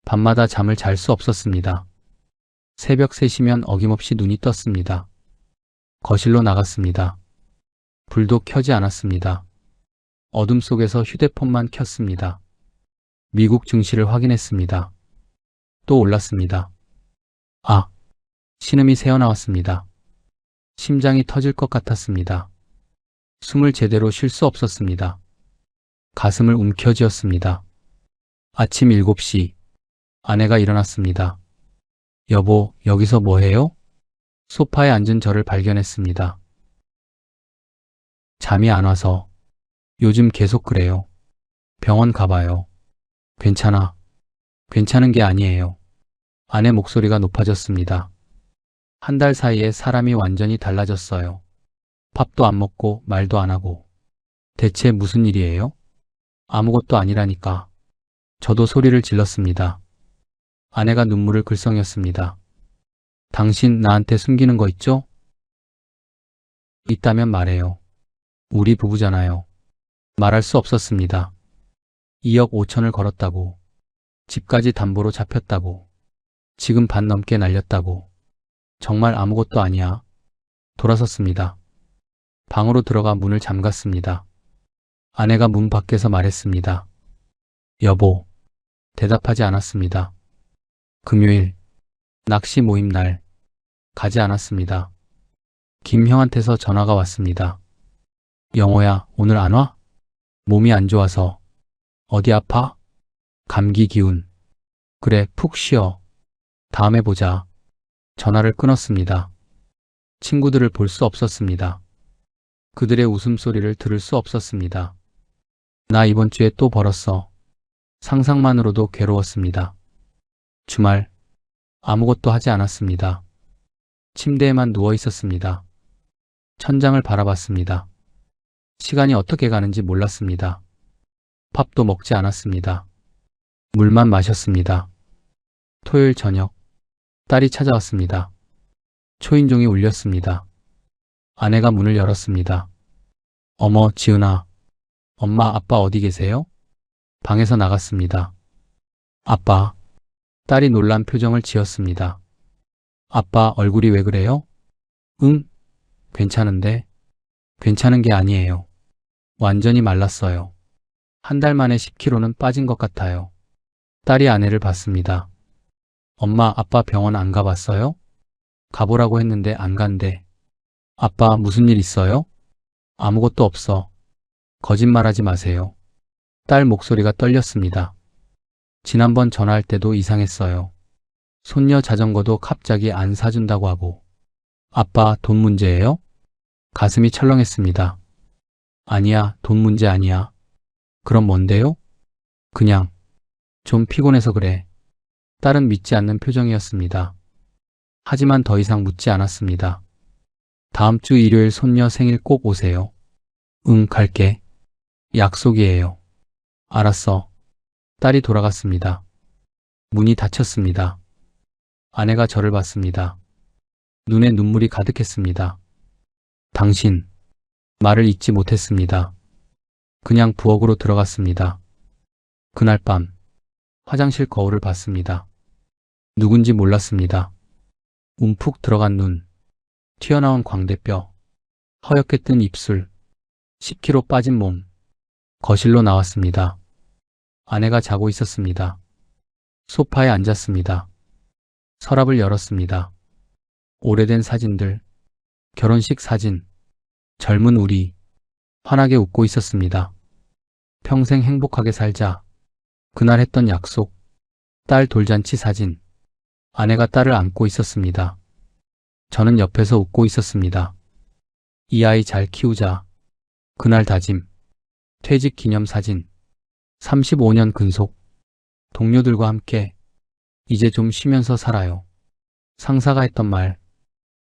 밤마다 잠을 잘 수 없었습니다. 새벽 3시면 어김없이 눈이 떴습니다. 거실로 나갔습니다. 불도 켜지 않았습니다. 어둠 속에서 휴대폰만 켰습니다. 미국 증시를 확인했습니다. 또 올랐습니다. 아, 신음이 새어나왔습니다. 심장이 터질 것 같았습니다. 숨을 제대로 쉴 수 없었습니다. 가슴을 움켜쥐었습니다. 아침 7시. 아내가 일어났습니다. 여보, 여기서 뭐 해요? 소파에 앉은 저를 발견했습니다. 잠이 안 와서. 요즘 계속 그래요. 병원 가봐요. 괜찮아. 괜찮은 게 아니에요. 아내 목소리가 높아졌습니다. 한 달 사이에 사람이 완전히 달라졌어요. 밥도 안 먹고 말도 안 하고. 대체 무슨 일이에요? 아무것도 아니라니까. 저도 소리를 질렀습니다. 아내가 눈물을 글썽였습니다. 당신 나한테 숨기는 거 있죠? 있다면 말해요. 우리 부부잖아요. 말할 수 없었습니다. 2억 5천을 걸었다고. 집까지 담보로 잡혔다고. 지금 반 넘게 날렸다고. 정말 아무것도 아니야. 돌아섰습니다. 방으로 들어가 문을 잠갔습니다. 아내가 문 밖에서 말했습니다. 여보. 대답하지 않았습니다. 금요일. 낚시 모임 날. 가지 않았습니다. 김형한테서 전화가 왔습니다. 영호야, 오늘 안 와? 몸이 안 좋아서. 어디 아파? 감기 기운. 그래, 푹 쉬어. 다음에 보자. 전화를 끊었습니다. 친구들을 볼 수 없었습니다. 그들의 웃음소리를 들을 수 없었습니다. 나 이번 주에 또 벌었어. 상상만으로도 괴로웠습니다. 주말 아무것도 하지 않았습니다. 침대에만 누워 있었습니다. 천장을 바라봤습니다. 시간이 어떻게 가는지 몰랐습니다. 밥도 먹지 않았습니다. 물만 마셨습니다. 토요일 저녁, 딸이 찾아왔습니다. 초인종이 울렸습니다. 아내가 문을 열었습니다. 어머, 지은아. 엄마, 아빠 어디 계세요? 방에서 나갔습니다. 아빠. 딸이 놀란 표정을 지었습니다. 아빠, 얼굴이 왜 그래요? 응? 괜찮은데? 괜찮은 게 아니에요. 완전히 말랐어요. 한 달 만에 10kg는 빠진 것 같아요. 딸이 아내를 봤습니다. 엄마, 아빠 병원 안 가봤어요? 가보라고 했는데 안 간대. 아빠, 무슨 일 있어요? 아무것도 없어. 거짓말하지 마세요. 딸 목소리가 떨렸습니다. 지난번 전화할 때도 이상했어요. 손녀 자전거도 갑자기 안 사준다고 하고. 아빠, 돈 문제예요? 가슴이 철렁했습니다. 아니야, 돈 문제 아니야. 그럼 뭔데요? 그냥 좀 피곤해서 그래. 딸은 믿지 않는 표정이었습니다. 하지만 더 이상 묻지 않았습니다. 다음 주 일요일 손녀 생일 꼭 오세요. 응, 갈게. 약속이에요. 알았어. 딸이 돌아갔습니다. 문이 닫혔습니다. 아내가 저를 봤습니다. 눈에 눈물이 가득했습니다. 당신, 말을 잇지 못했습니다. 그냥 부엌으로 들어갔습니다. 그날 밤, 화장실 거울을 봤습니다. 누군지 몰랐습니다. 움푹 들어간 눈, 튀어나온 광대뼈, 허옇게 뜬 입술, 10kg 빠진 몸, 거실로 나왔습니다. 아내가 자고 있었습니다. 소파에 앉았습니다. 서랍을 열었습니다. 오래된 사진들, 결혼식 사진, 젊은 우리, 환하게 웃고 있었습니다. 평생 행복하게 살자. 그날 했던 약속, 딸 돌잔치 사진, 아내가 딸을 안고 있었습니다. 저는 옆에서 웃고 있었습니다. 이 아이 잘 키우자. 그날 다짐, 퇴직 기념 사진, 35년 근속, 동료들과 함께 이제 좀 쉬면서 살아요. 상사가 했던 말,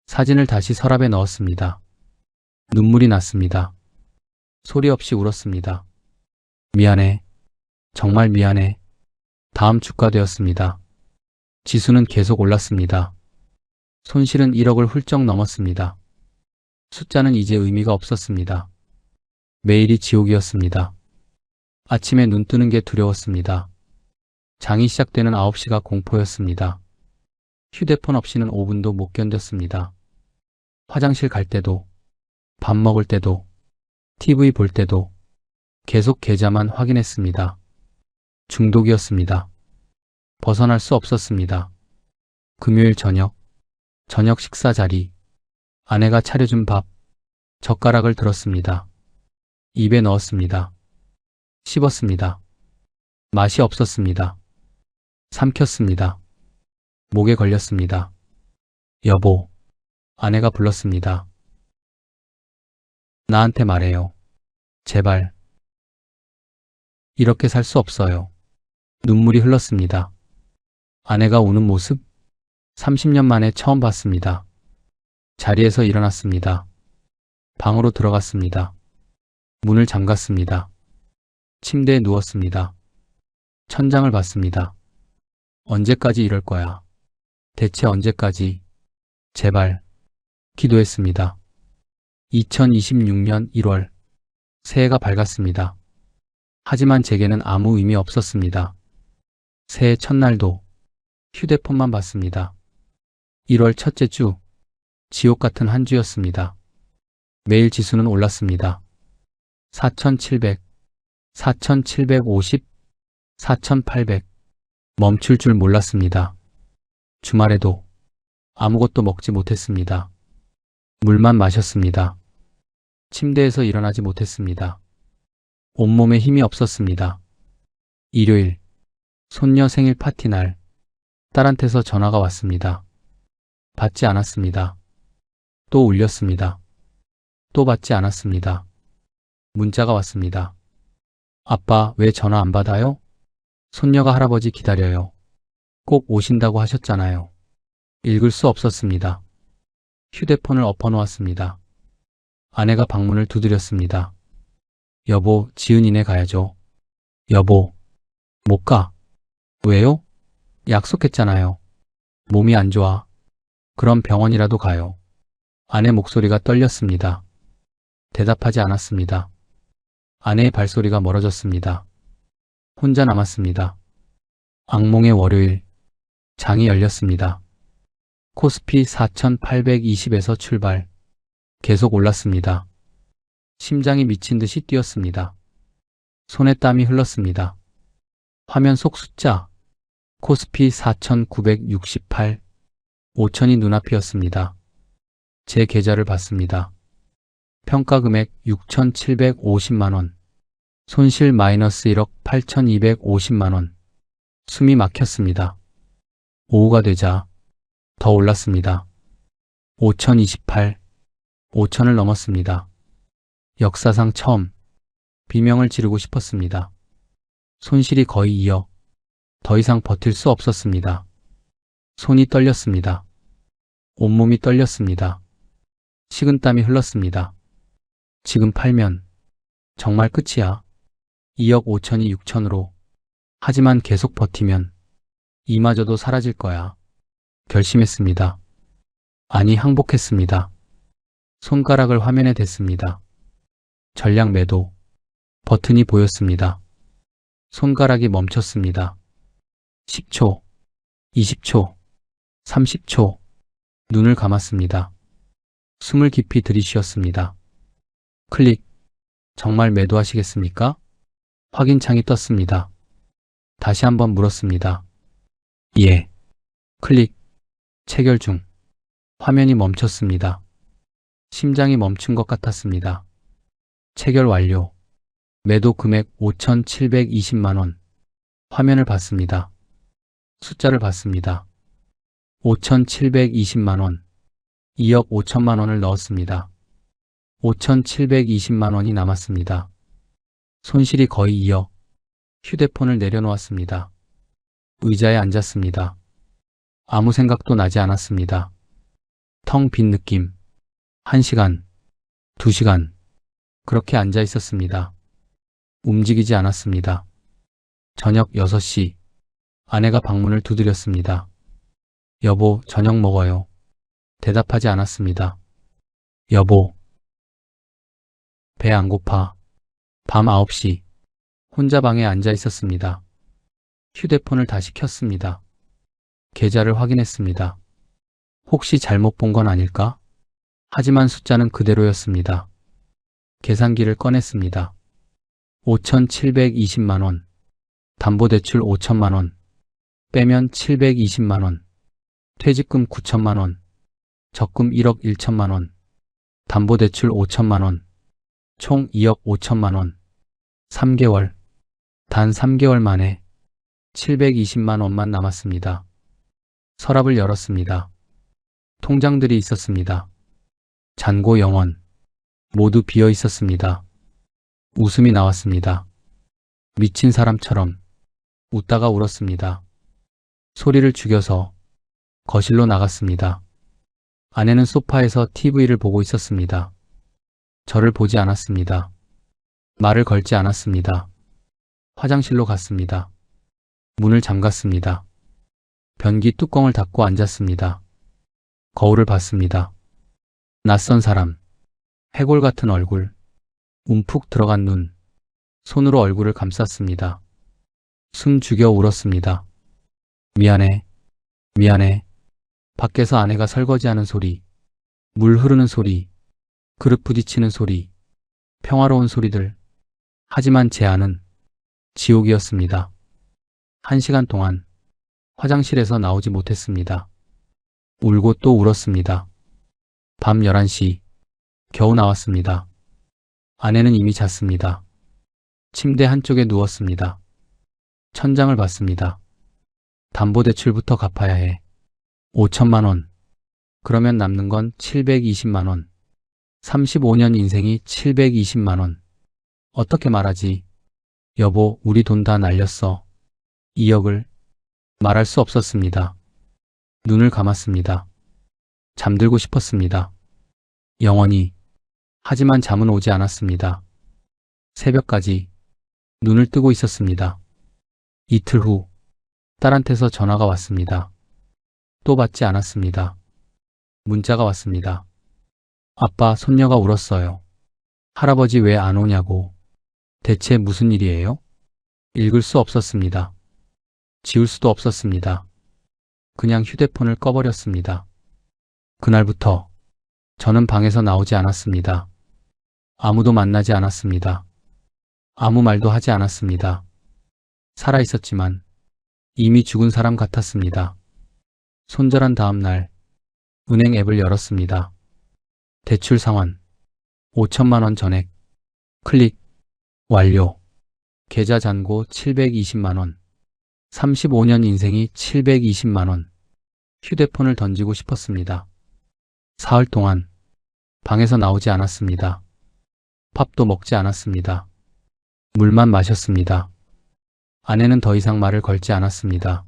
사진을 다시 서랍에 넣었습니다. 눈물이 났습니다. 소리 없이 울었습니다. 미안해. 정말 미안해. 다음 주가 되었습니다. 지수는 계속 올랐습니다. 손실은 1억을 훌쩍 넘었습니다. 숫자는 이제 의미가 없었습니다. 매일이 지옥이었습니다. 아침에 눈 뜨는 게 두려웠습니다. 장이 시작되는 9시가 공포였습니다. 휴대폰 없이는 5분도 못 견뎠습니다. 화장실 갈 때도, 밥 먹을 때도, TV 볼 때도 계속 계좌만 확인했습니다. 중독이었습니다. 벗어날 수 없었습니다. 금요일 저녁 식사 자리, 아내가 차려준 밥, 젓가락을 들었습니다. 입에 넣었습니다. 씹었습니다. 맛이 없었습니다. 삼켰습니다. 목에 걸렸습니다. 여보, 아내가 불렀습니다. 나한테 말해요. 제발. 이렇게 살 수 없어요. 눈물이 흘렀습니다. 아내가 우는 모습? 30년 만에 처음 봤습니다. 자리에서 일어났습니다. 방으로 들어갔습니다. 문을 잠갔습니다. 침대에 누웠습니다. 천장을 봤습니다. 언제까지 이럴 거야? 대체 언제까지? 제발. 기도했습니다. 2026년 1월, 새해가 밝았습니다. 하지만 제게는 아무 의미 없었습니다. 새해 첫날도 휴대폰만 봤습니다. 1월 첫째 주, 지옥 같은 한 주였습니다. 매일 지수는 올랐습니다. 4,700, 4,750, 4,800. 멈출 줄 몰랐습니다. 주말에도 아무것도 먹지 못했습니다. 물만 마셨습니다. 침대에서 일어나지 못했습니다. 온몸에 힘이 없었습니다. 일요일, 손녀 생일 파티 날, 딸한테서 전화가 왔습니다. 받지 않았습니다. 또 울렸습니다. 또 받지 않았습니다. 문자가 왔습니다. 아빠, 왜 전화 안 받아요? 손녀가 할아버지 기다려요. 꼭 오신다고 하셨잖아요. 읽을 수 없었습니다. 휴대폰을 엎어놓았습니다. 아내가 방문을 두드렸습니다. 여보, 지은이네 가야죠. 여보, 못 가. 왜요? 약속했잖아요. 몸이 안 좋아. 그럼 병원이라도 가요. 아내 목소리가 떨렸습니다. 대답하지 않았습니다. 아내의 발소리가 멀어졌습니다. 혼자 남았습니다. 악몽의 월요일. 장이 열렸습니다. 코스피 4820에서 출발. 계속 올랐습니다. 심장이 미친 듯이 뛰었습니다. 손에 땀이 흘렀습니다. 화면 속 숫자. 코스피 4968. 5천이 눈앞이었습니다. 제 계좌를 봤습니다. 평가 금액 6,750만원. 손실 마이너스 1억 8,250만원. 숨이 막혔습니다. 오후가 되자 더 올랐습니다. 5,028. 5천을 넘었습니다. 역사상 처음 비명을 지르고 싶었습니다. 손실이 거의 2억. 더 이상 버틸 수 없었습니다. 손이 떨렸습니다. 온몸이 떨렸습니다. 식은땀이 흘렀습니다. 지금 팔면 정말 끝이야. 2억 5천이 6천으로. 하지만 계속 버티면 이마저도 사라질 거야. 결심했습니다. 아니, 항복했습니다. 손가락을 화면에 댔습니다. 전량 매도. 버튼이 보였습니다. 손가락이 멈췄습니다. 10초, 20초, 30초. 눈을 감았습니다. 숨을 깊이 들이쉬었습니다. 클릭. 정말 매도하시겠습니까? 확인창이 떴습니다. 다시 한번 물었습니다. 예. 클릭. 체결 중. 화면이 멈췄습니다. 심장이 멈춘 것 같았습니다. 체결 완료. 매도 금액 5,720만원. 화면을 봤습니다. 숫자를 봤습니다. 5,720만원. 2억 5천만원을 넣었습니다. 5,720만원이 남았습니다. 손실이 거의 2억. 휴대폰을 내려놓았습니다. 의자에 앉았습니다. 아무 생각도 나지 않았습니다. 텅 빈 느낌. 1시간, 2시간. 그렇게 앉아 있었습니다. 움직이지 않았습니다. 저녁 6시. 아내가 방문을 두드렸습니다. 여보, 저녁 먹어요. 대답하지 않았습니다. 여보. 배 안 고파. 밤 9시. 혼자 방에 앉아 있었습니다. 휴대폰을 다시 켰습니다. 계좌를 확인했습니다. 혹시 잘못 본 건 아닐까? 하지만 숫자는 그대로였습니다. 계산기를 꺼냈습니다. 5,720만원. 담보대출 5천만원. 빼면 720만원. 퇴직금 9천만원. 적금 1억 1천만원. 담보대출 5천만원. 총 2억 5천만원. 3개월. 단 3개월 만에 720만원만 남았습니다. 서랍을 열었습니다. 통장들이 있었습니다. 잔고 영원. 모두 비어 있었습니다. 웃음이 나왔습니다. 미친 사람처럼 웃다가 울었습니다. 소리를 죽여서 거실로 나갔습니다. 아내는 소파에서 TV를 보고 있었습니다. 저를 보지 않았습니다. 말을 걸지 않았습니다. 화장실로 갔습니다. 문을 잠갔습니다. 변기 뚜껑을 닫고 앉았습니다. 거울을 봤습니다. 낯선 사람, 해골 같은 얼굴, 움푹 들어간 눈, 손으로 얼굴을 감쌌습니다. 숨 죽여 울었습니다. 미안해, 미안해. 밖에서 아내가 설거지하는 소리, 물 흐르는 소리, 그릇 부딪히는 소리, 평화로운 소리들. 하지만 제 안은 지옥이었습니다. 1시간 동안 화장실에서 나오지 못했습니다. 울고 또 울었습니다. 밤 11시, 겨우 나왔습니다. 아내는 이미 잤습니다. 침대 한쪽에 누웠습니다. 천장을 봤습니다. 담보대출부터 갚아야 해. 5천만원. 그러면 남는 건 720만원. 35년 인생이 720만원. 어떻게 말하지? 여보, 우리 돈 다 날렸어. 2억을 말할 수 없었습니다. 눈을 감았습니다. 잠들고 싶었습니다. 영원히. 하지만 잠은 오지 않았습니다. 새벽까지 눈을 뜨고 있었습니다. 이틀 후 딸한테서 전화가 왔습니다. 또 받지 않았습니다. 문자가 왔습니다. 아빠, 손녀가 울었어요. 할아버지 왜 안 오냐고. 대체 무슨 일이에요? 읽을 수 없었습니다. 지울 수도 없었습니다. 그냥 휴대폰을 꺼버렸습니다. 그날부터 저는 방에서 나오지 않았습니다. 아무도 만나지 않았습니다. 아무 말도 하지 않았습니다. 살아 있었지만 이미 죽은 사람 같았습니다. 손절한 다음 날 은행 앱을 열었습니다. 대출 상환 5천만 원 전액. 클릭. 완료. 계좌 잔고 720만 원. 35년 인생이 720만 원. 휴대폰을 던지고 싶었습니다. 사흘 동안 방에서 나오지 않았습니다. 밥도 먹지 않았습니다. 물만 마셨습니다. 아내는 더 이상 말을 걸지 않았습니다.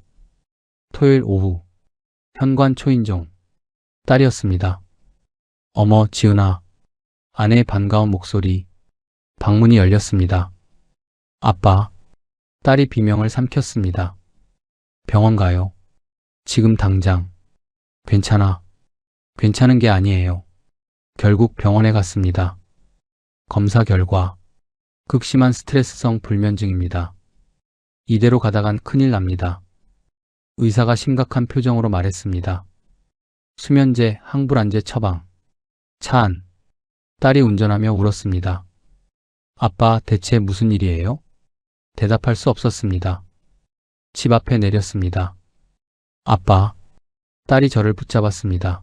토요일 오후 현관 초인종. 딸이었습니다. 어머, 지은아. 아내의 반가운 목소리. 방문이 열렸습니다. 아빠. 딸이 비명을 삼켰습니다. 병원 가요. 지금 당장. 괜찮아. 괜찮은 게 아니에요. 결국 병원에 갔습니다. 검사 결과 극심한 스트레스성 불면증입니다. 이대로 가다간 큰일 납니다. 의사가 심각한 표정으로 말했습니다. 수면제, 항불안제 처방. 차 안. 딸이 운전하며 울었습니다. 아빠, 대체 무슨 일이에요? 대답할 수 없었습니다. 집 앞에 내렸습니다. 아빠. 딸이 저를 붙잡았습니다.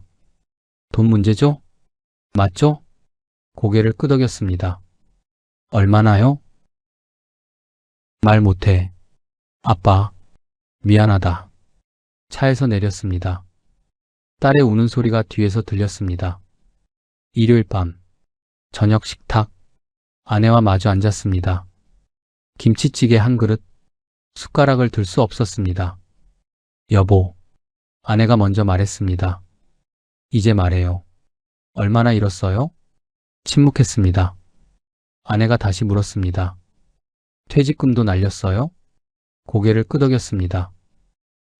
돈 문제죠? 맞죠? 고개를 끄덕였습니다. 얼마나요? 말 못해. 아빠. 미안하다. 차에서 내렸습니다. 딸의 우는 소리가 뒤에서 들렸습니다. 일요일 밤 저녁 식탁. 아내와 마주 앉았습니다. 김치찌개 한 그릇. 숟가락을 들 수 없었습니다. 여보. 아내가 먼저 말했습니다. 이제 말해요. 얼마나 잃었어요? 침묵했습니다. 아내가 다시 물었습니다. 퇴직금도 날렸어요? 고개를 끄덕였습니다.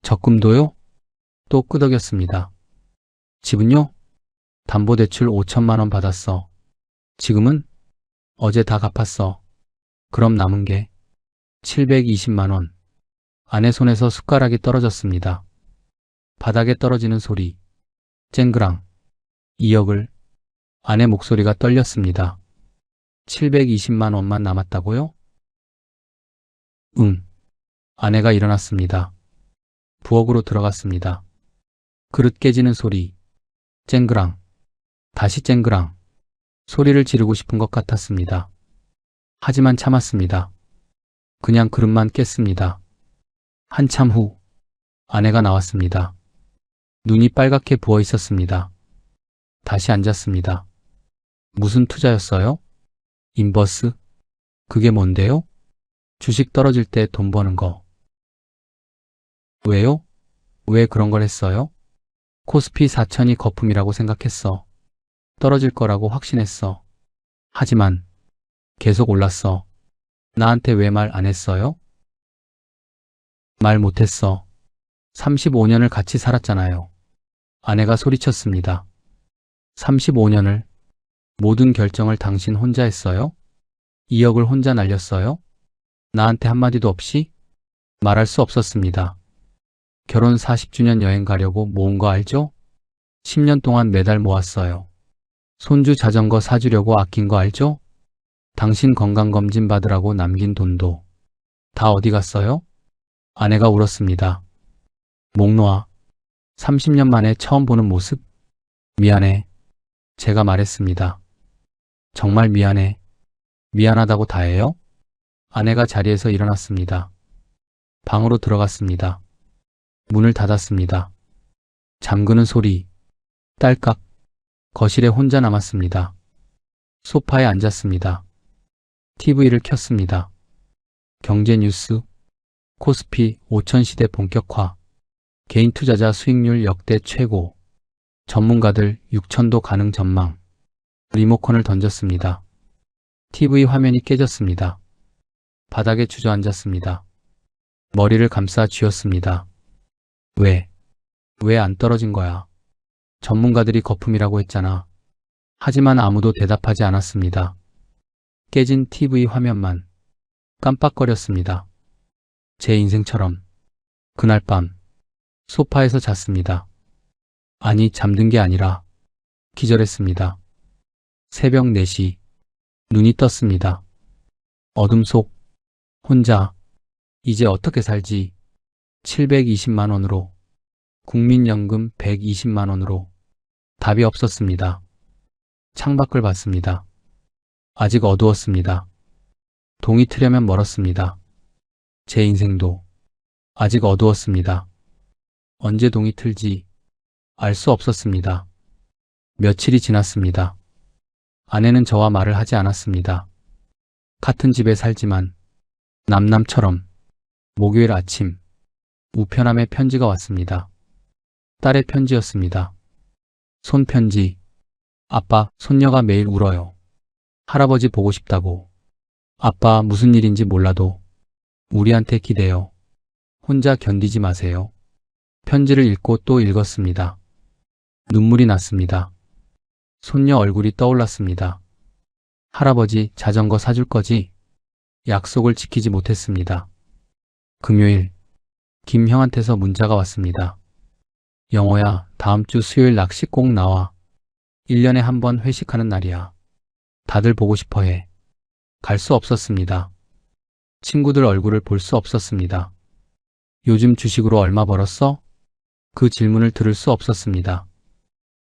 적금도요? 또 끄덕였습니다. 집은요? 담보대출 5천만 원 받았어. 지금은? 어제 다 갚았어. 그럼 남은 게 720만 원. 아내 손에서 숟가락이 떨어졌습니다. 바닥에 떨어지는 소리. 쨍그랑. 2억을. 아내 목소리가 떨렸습니다. 720만 원만 남았다고요? 응. 아내가 일어났습니다. 부엌으로 들어갔습니다. 그릇 깨지는 소리. 쨍그랑. 다시 쨍그랑. 소리를 지르고 싶은 것 같았습니다. 하지만 참았습니다. 그냥 그릇만 깼습니다. 한참 후 아내가 나왔습니다. 눈이 빨갛게 부어 있었습니다. 다시 앉았습니다. 무슨 투자였어요? 인버스? 그게 뭔데요? 주식 떨어질 때 돈 버는 거. 왜요? 왜 그런 걸 했어요? 코스피 4000이 거품이라고 생각했어. 떨어질 거라고 확신했어. 하지만 계속 올랐어. 나한테 왜 말 안 했어요? 말 못했어. 35년을 같이 살았잖아요. 아내가 소리쳤습니다. 35년을. 모든 결정을 당신 혼자 했어요? 2억을 혼자 날렸어요? 나한테 한마디도 없이? 말할 수 없었습니다. 결혼 40주년 여행 가려고 모은 거 알죠? 10년 동안 매달 모았어요. 손주 자전거 사주려고 아낀 거 알죠? 당신 건강검진 받으라고 남긴 돈도. 다 어디 갔어요? 아내가 울었습니다. 목 놓아. 30년 만에 처음 보는 모습? 미안해. 제가 말했습니다. 정말 미안해. 미안하다고 다 해요? 아내가 자리에서 일어났습니다. 방으로 들어갔습니다. 문을 닫았습니다. 잠그는 소리. 딸깍. 거실에 혼자 남았습니다. 소파에 앉았습니다. TV를 켰습니다. 경제 뉴스. 코스피 5000 시대 본격화. 개인 투자자 수익률 역대 최고. 전문가들 6000도 가능 전망. 리모컨을 던졌습니다. TV 화면이 깨졌습니다. 바닥에 주저앉았습니다. 머리를 감싸 쥐었습니다. 왜 안 떨어진 거야? 전문가들이 거품이라고 했잖아. 하지만 아무도 대답하지 않았습니다. 깨진 TV 화면만 깜빡거렸습니다. 제 인생처럼 그날 밤 소파에서 잤습니다. 아니, 잠든 게 아니라 기절했습니다. 새벽 4시 눈이 떴습니다. 어둠 속 혼자 이제 어떻게 살지? 720만 원으로, 국민연금 120만 원으로 답이 없었습니다. 창밖을 봤습니다. 아직 어두웠습니다. 동이 트려면 멀었습니다. 제 인생도 아직 어두웠습니다. 언제 동이 틀지 알 수 없었습니다. 며칠이 지났습니다. 아내는 저와 말을 하지 않았습니다. 같은 집에 살지만 남남처럼 목요일 아침 우편함에 편지가 왔습니다. 딸의 편지였습니다. 손편지. 아빠, 손녀가 매일 울어요. 할아버지 보고 싶다고. 아빠, 무슨 일인지 몰라도 우리한테 기대요. 혼자 견디지 마세요. 편지를 읽고 또 읽었습니다. 눈물이 났습니다. 손녀 얼굴이 떠올랐습니다. 할아버지, 자전거 사줄 거지? 약속을 지키지 못했습니다. 금요일, 김형한테서 문자가 왔습니다. 영호야, 다음 주 수요일 낚시 꼭 나와. 1년에 한 번 회식하는 날이야. 다들 보고 싶어 해. 갈 수 없었습니다. 친구들 얼굴을 볼 수 없었습니다. 요즘 주식으로 얼마 벌었어? 그 질문을 들을 수 없었습니다.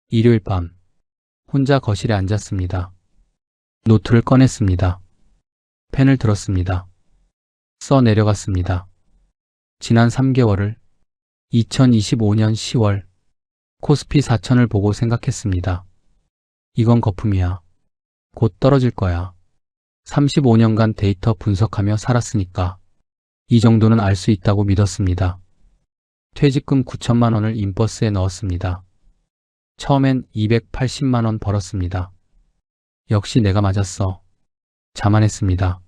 일요일 밤, 혼자 거실에 앉았습니다. 노트를 꺼냈습니다. 펜을 들었습니다. 써 내려갔습니다. 지난 3개월을 2025년 10월 코스피 4000을 보고 생각했습니다. 이건 거품이야. 곧 떨어질 거야. 35년간 데이터 분석하며 살았으니까 이 정도는 알 수 있다고 믿었습니다. 퇴직금 9천만 원을 인버스에 넣었습니다. 처음엔 280만 원 벌었습니다. 역시 내가 맞았어. 자만했습니다.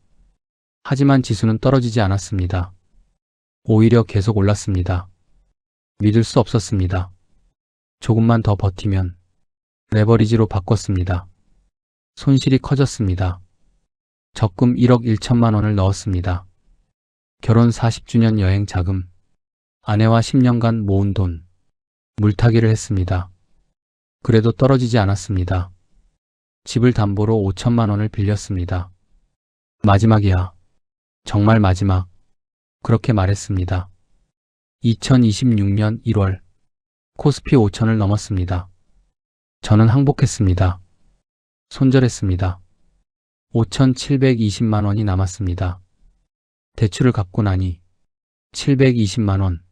하지만 지수는 떨어지지 않았습니다. 오히려 계속 올랐습니다. 믿을 수 없었습니다. 조금만 더 버티면 레버리지로 바꿨습니다. 손실이 커졌습니다. 적금 1억 1천만 원을 넣었습니다. 결혼 40주년 여행 자금, 아내와 10년간 모은 돈, 물타기를 했습니다. 그래도 떨어지지 않았습니다. 집을 담보로 5천만 원을 빌렸습니다. 마지막이야. 정말 마지막. 그렇게 말했습니다. 2026년 1월 코스피 5000을 넘었습니다. 저는 항복했습니다. 손절했습니다. 5,720만 원이 남았습니다. 대출을 갚고 나니 720만 원,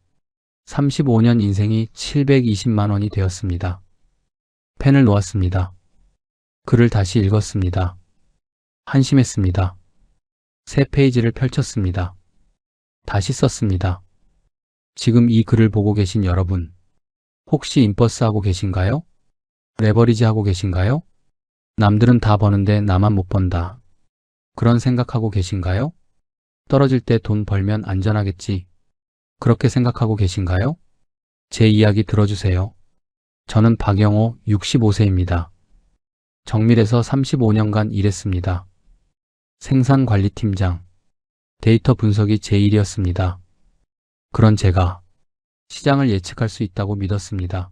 35년 인생이 720만 원이 되었습니다. 펜을 놓았습니다. 글을 다시 읽었습니다. 한심했습니다. 새 페이지를 펼쳤습니다. 다시 썼습니다. 지금 이 글을 보고 계신 여러분, 혹시 인버스 하고 계신가요? 레버리지 하고 계신가요? 남들은 다 버는데 나만 못 번다. 그런 생각하고 계신가요? 떨어질 때 돈 벌면 안전하겠지. 그렇게 생각하고 계신가요? 제 이야기 들어주세요. 저는 박영호 65세입니다. 정밀에서 35년간 일했습니다. 생산관리팀장, 데이터 분석이 제 일이었습니다. 그런 제가 시장을 예측할 수 있다고 믿었습니다.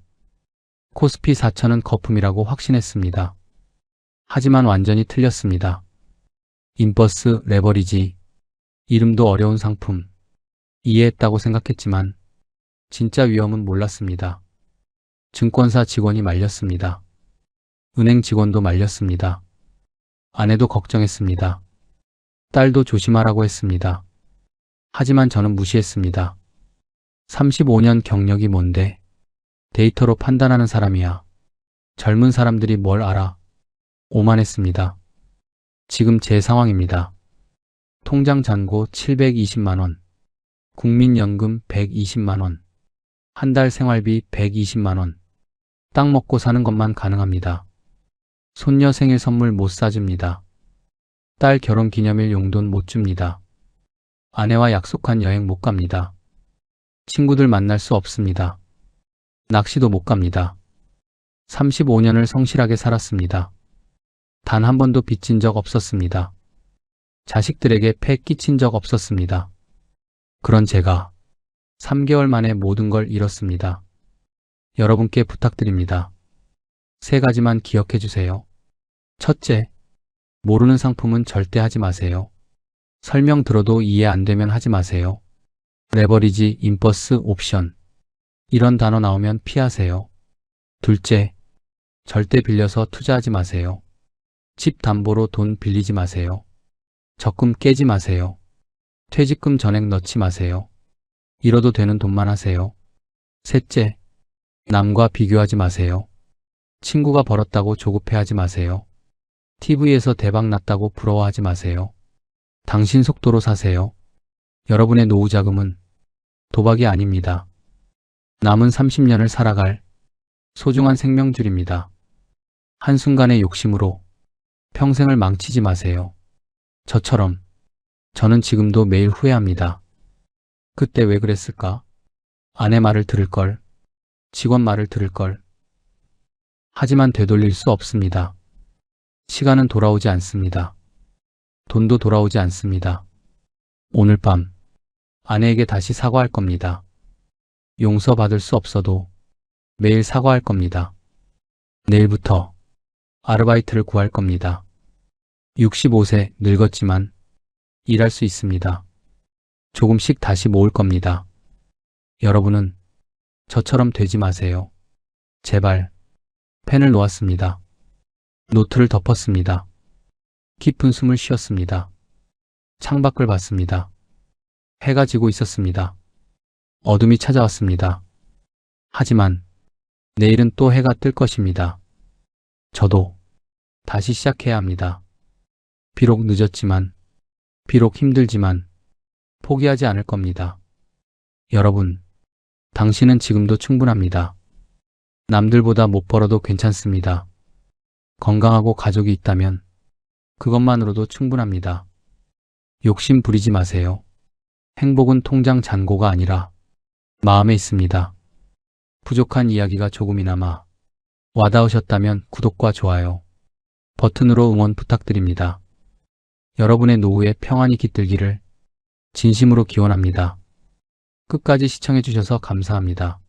코스피 4000은 거품이라고 확신했습니다. 하지만 완전히 틀렸습니다. 인버스, 레버리지, 이름도 어려운 상품, 이해했다고 생각했지만 진짜 위험은 몰랐습니다. 증권사 직원이 말렸습니다. 은행 직원도 말렸습니다. 아내도 걱정했습니다. 딸도 조심하라고 했습니다. 하지만 저는 무시했습니다. 35년 경력이 뭔데? 데이터로 판단하는 사람이야. 젊은 사람들이 뭘 알아? 오만했습니다. 지금 제 상황입니다. 통장 잔고 720만 원. 국민연금 120만 원, 한 달 생활비 120만 원, 딱 먹고 사는 것만 가능합니다. 손녀 생일 선물 못 사줍니다. 딸 결혼 기념일 용돈 못 줍니다. 아내와 약속한 여행 못 갑니다. 친구들 만날 수 없습니다. 낚시도 못 갑니다. 35년을 성실하게 살았습니다. 단 한 번도 빚진 적 없었습니다. 자식들에게 폐 끼친 적 없었습니다. 그런 제가 3개월 만에 모든 걸 잃었습니다. 여러분께 부탁드립니다. 3가지만 기억해 주세요. 첫째, 모르는 상품은 절대 하지 마세요. 설명 들어도 이해 안 되면 하지 마세요. 레버리지, 인버스, 옵션. 이런 단어 나오면 피하세요. 둘째, 절대 빌려서 투자하지 마세요. 집 담보로 돈 빌리지 마세요. 적금 깨지 마세요. 퇴직금 전액 넣지 마세요. 잃어도 되는 돈만 하세요. 셋째, 남과 비교하지 마세요. 친구가 벌었다고 조급해하지 마세요. TV에서 대박 났다고 부러워하지 마세요. 당신 속도로 사세요. 여러분의 노후 자금은 도박이 아닙니다. 남은 30년을 살아갈 소중한 생명줄입니다. 한순간의 욕심으로 평생을 망치지 마세요. 저처럼 저는 지금도 매일 후회합니다. 그때 왜 그랬을까? 아내 말을 들을 걸, 직원 말을 들을 걸. 하지만 되돌릴 수 없습니다. 시간은 돌아오지 않습니다. 돈도 돌아오지 않습니다. 오늘 밤 아내에게 다시 사과할 겁니다. 용서받을 수 없어도 매일 사과할 겁니다. 내일부터 아르바이트를 구할 겁니다. 65세 늙었지만 일할 수 있습니다. 조금씩 다시 모을 겁니다. 여러분은 저처럼 되지 마세요. 제발. 펜을 놓았습니다. 노트를 덮었습니다. 깊은 숨을 쉬었습니다. 창밖을 봤습니다. 해가 지고 있었습니다. 어둠이 찾아왔습니다. 하지만 내일은 또 해가 뜰 것입니다. 저도 다시 시작해야 합니다. 비록 늦었지만, 비록 힘들지만 포기하지 않을 겁니다. 여러분, 당신은 지금도 충분합니다. 남들보다 못 벌어도 괜찮습니다. 건강하고 가족이 있다면 그것만으로도 충분합니다. 욕심 부리지 마세요. 행복은 통장 잔고가 아니라 마음에 있습니다. 부족한 이야기가 조금이나마 와닿으셨다면 구독과 좋아요 버튼으로 응원 부탁드립니다. 여러분의 노후에 평안이 깃들기를 진심으로 기원합니다. 끝까지 시청해 주셔서 감사합니다.